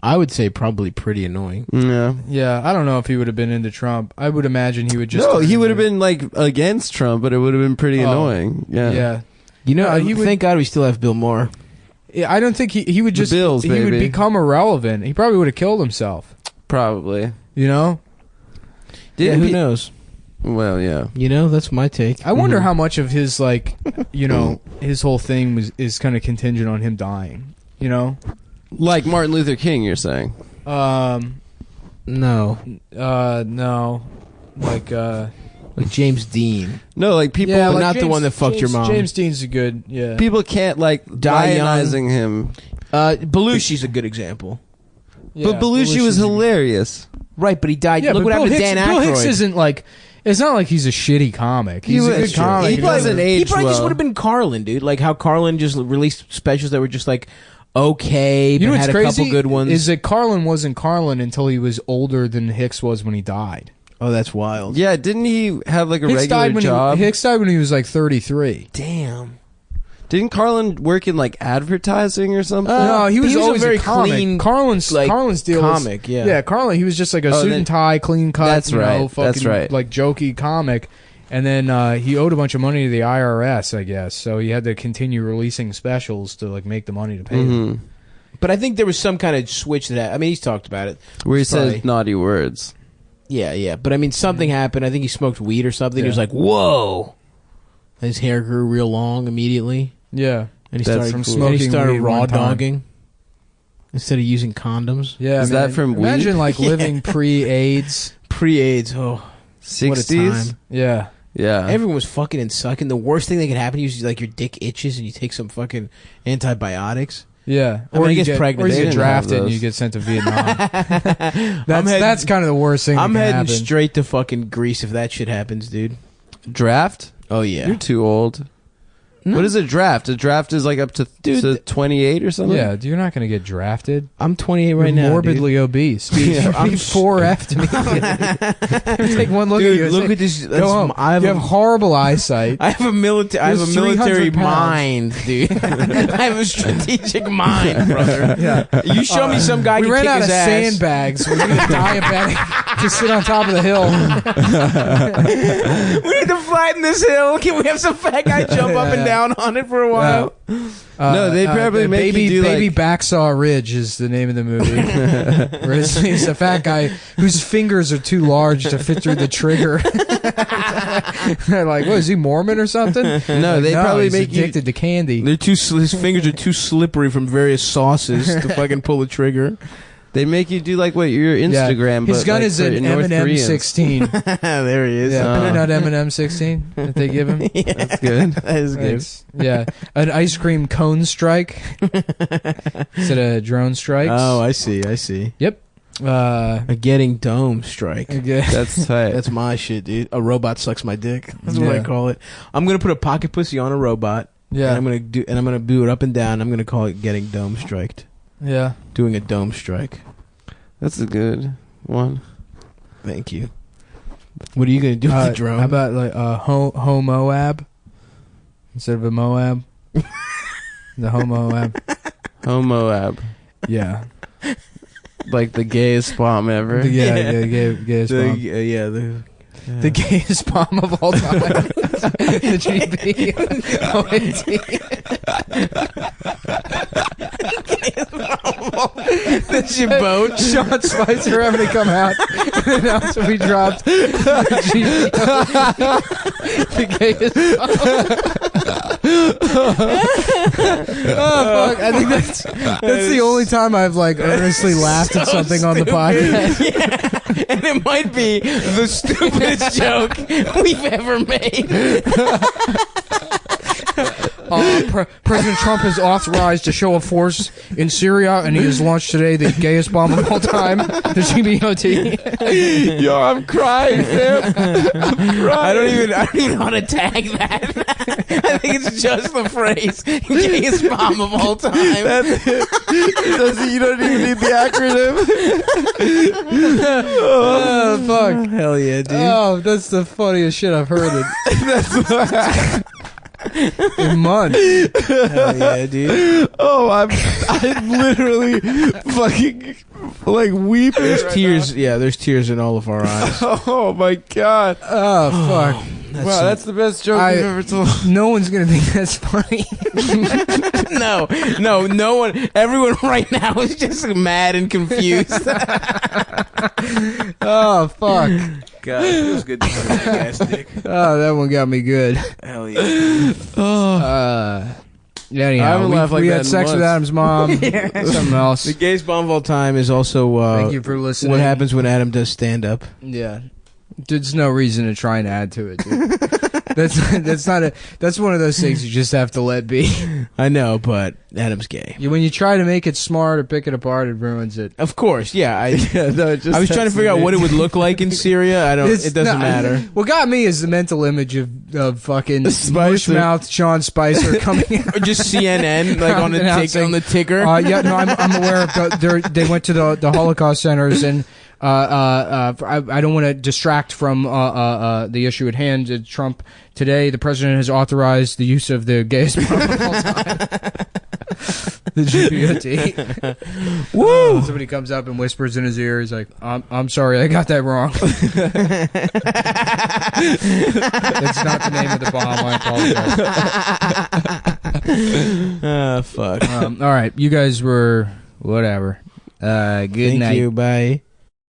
I would say probably pretty annoying. Yeah. Yeah, I don't know if he would have been into Trump. I would imagine he would just. No, he would have been like against Trump, but it would have been pretty annoying. Yeah. Yeah. You know, No, he would- thank God we still have Bill Maher. Yeah, I don't think he would The just. Bills, he would baby. become irrelevant. He probably would have killed himself. Probably. You know. Yeah, who knows? Well, yeah. You know, that's my take. I wonder how much of his his whole thing is kind of contingent on him dying. You know. Like Martin Luther King, you're saying? No. No. Like James Dean. No, like people. Yeah, But like not the one that fucked your mom. James Dean's a good. Yeah. People can't like Die young. lionizing him. Belushi's a good example. Yeah, but Belushi was hilarious. Right, but he died. Yeah, Look but what happened to Dan Aykroyd. Bill Hicks isn't like. It's not like he's a shitty comic. He's a good comic. He doesn't age He probably just well. would have been Carlin, dude. Like how Carlin just released specials that were just like okay, You know but what's had a crazy couple good ones. is that Carlin wasn't Carlin until he was older than Hicks was when he died. Oh, that's wild. Yeah, didn't he have like a Hicks regular died when job? Hicks died when he was like 33. Damn. Didn't Carlin work in like advertising or something? No, he was always a very a comic. clean, Carlin's deal comic. was, Yeah, yeah. Carlin, he was just like a suit and tie, clean cut. That's right. Fucking, That's right. Like jokey comic, and then he owed a bunch of money to the IRS, I guess. So he had to continue releasing specials to like make the money to pay them. But I think there was some kind of switch that I mean, he's talked about it. Where he It's probably- said naughty words. Yeah. But I mean, something happened. I think he smoked weed or something. Yeah. He was like, "Whoa!" His hair grew real long immediately, Yeah, and he That's started from smoking and he started weed raw one time. dogging instead of using condoms. yeah. Is that from weed? Imagine like living pre-AIDS. Pre-AIDS. Oh, what a 60s? time! Yeah. Yeah. Everyone was fucking and sucking. The worst thing that could happen to you is like your dick itches and you take some fucking antibiotics. Yeah, I mean, I guess pregnant. or They you get didn't have drafted and those. you get sent to Vietnam. I'm heading- That's kind of the worst thing. I'm that can heading happen. straight to fucking Greece if that shit happens, dude. Draft? Oh yeah. You're too old. No. What is a draft? A draft is like up to, to 28 or something? Yeah, you're not going to get drafted. I'm 28 You're right now. morbidly obese. I'm 4F to me. Take one look Dude, at you. and look say, at this. Go That's- home. I have You a- have horrible eyesight. I have a military. You're 300 pounds. mind, dude. I have a strategic mind, brother. Yeah. You show me some guy We can ran kick out his of ass. sandbags. We're going to diabetic to sit on top of the hill. We need to flatten this hill. Can we have some fat guy jump up and down on it for a while? No, they probably the make you do, Baby like- Backsaw Ridge is the name of the movie. Where he's a fat guy whose fingers are too large to fit through the trigger. They're like, what, is he Mormon or something? No, they probably he's make you... addicted to candy. They're too. His fingers are too slippery from various sauces to fucking pull the trigger. They make you do like what your Instagram, His but gun like is for an North M&M Koreans. 16. There he is. Yeah, peanut M&M 16 that they give him. That's good. That is good. Thanks. Yeah, an ice cream cone strike instead of drone strikes. Oh, I see. Yep. A getting dome strike. Okay. That's tight. That's my shit, dude. A robot sucks my dick. That's what Yeah. I call it. I'm gonna put a pocket pussy on a robot. Yeah. And I'm gonna do it up and down. I'm gonna call it getting dome striked. Yeah. Doing a dome strike. That's a good one. Thank you. What are you gonna do with the drone? How about like Ho Moab instead of a Moab? The Ho Moab. Homoab. Yeah. Like the gayest bomb ever. Yeah. Gayest bomb. The gayest bomb of all time. The GB. That's your boat. Sean Spicer having to come out and announce when we dropped the GB. The gayest bomb. Oh, fuck. I think that's the only time I've like earnestly laughed at something on the podcast. Yeah. And it might be the stupidest joke we've ever made. President Trump has authorized a show of force in Syria, and he has launched today the gayest bomb of all time, the GBOT. Yo, I'm crying, Sam. I'm crying. I don't even know how to tag that. I think it's just the phrase "gayest bomb of all time." That's it. You don't even need the acronym. Oh, fuck. Hell yeah, dude. Oh, that's the funniest shit I've heard in months. Hell yeah, dude. Oh, I'm literally fucking like weeping. There's right tears. Yeah, there's tears in all of our eyes. now. Oh my god. Oh, fuck. Wow, that's the best joke you've ever told. No one's going to think that's funny. No one. Everyone right now is just mad and confused. Oh, fuck. God, it feels good to see that guy's dick. Oh, that one got me good. Hell yeah. Yeah, I anyhow, haven't laughed like we that had in sex with months. Adam's mom. Something else. The gayest bomb of all time is also Thank you for listening. what happens when Adam does stand up. Yeah. There's no reason to try and add to it, dude. That's not a. That's one of those things you just have to let be. I know, but Adam's gay. When you try to make it smart or pick it apart, it ruins it. Of course, yeah. I I was trying to figure out what it would look like in Syria. It doesn't matter. What got me is the mental image of fucking Spicer. bushmouth Sean Spicer coming out. Or just CNN, like on the ticker. Yeah, no, I'm aware of. They went to the Holocaust centers, and I don't want to distract from the issue at hand. Trump today, the president has authorized the use of the gayest prom of all time. The GPOT. Woo! Somebody comes up and whispers in his ear. He's like, "I'm sorry, I got that wrong." That's not the name of the bomb. I apologize. Fuck. All right, you guys were whatever. Good night. Thank you. Bye.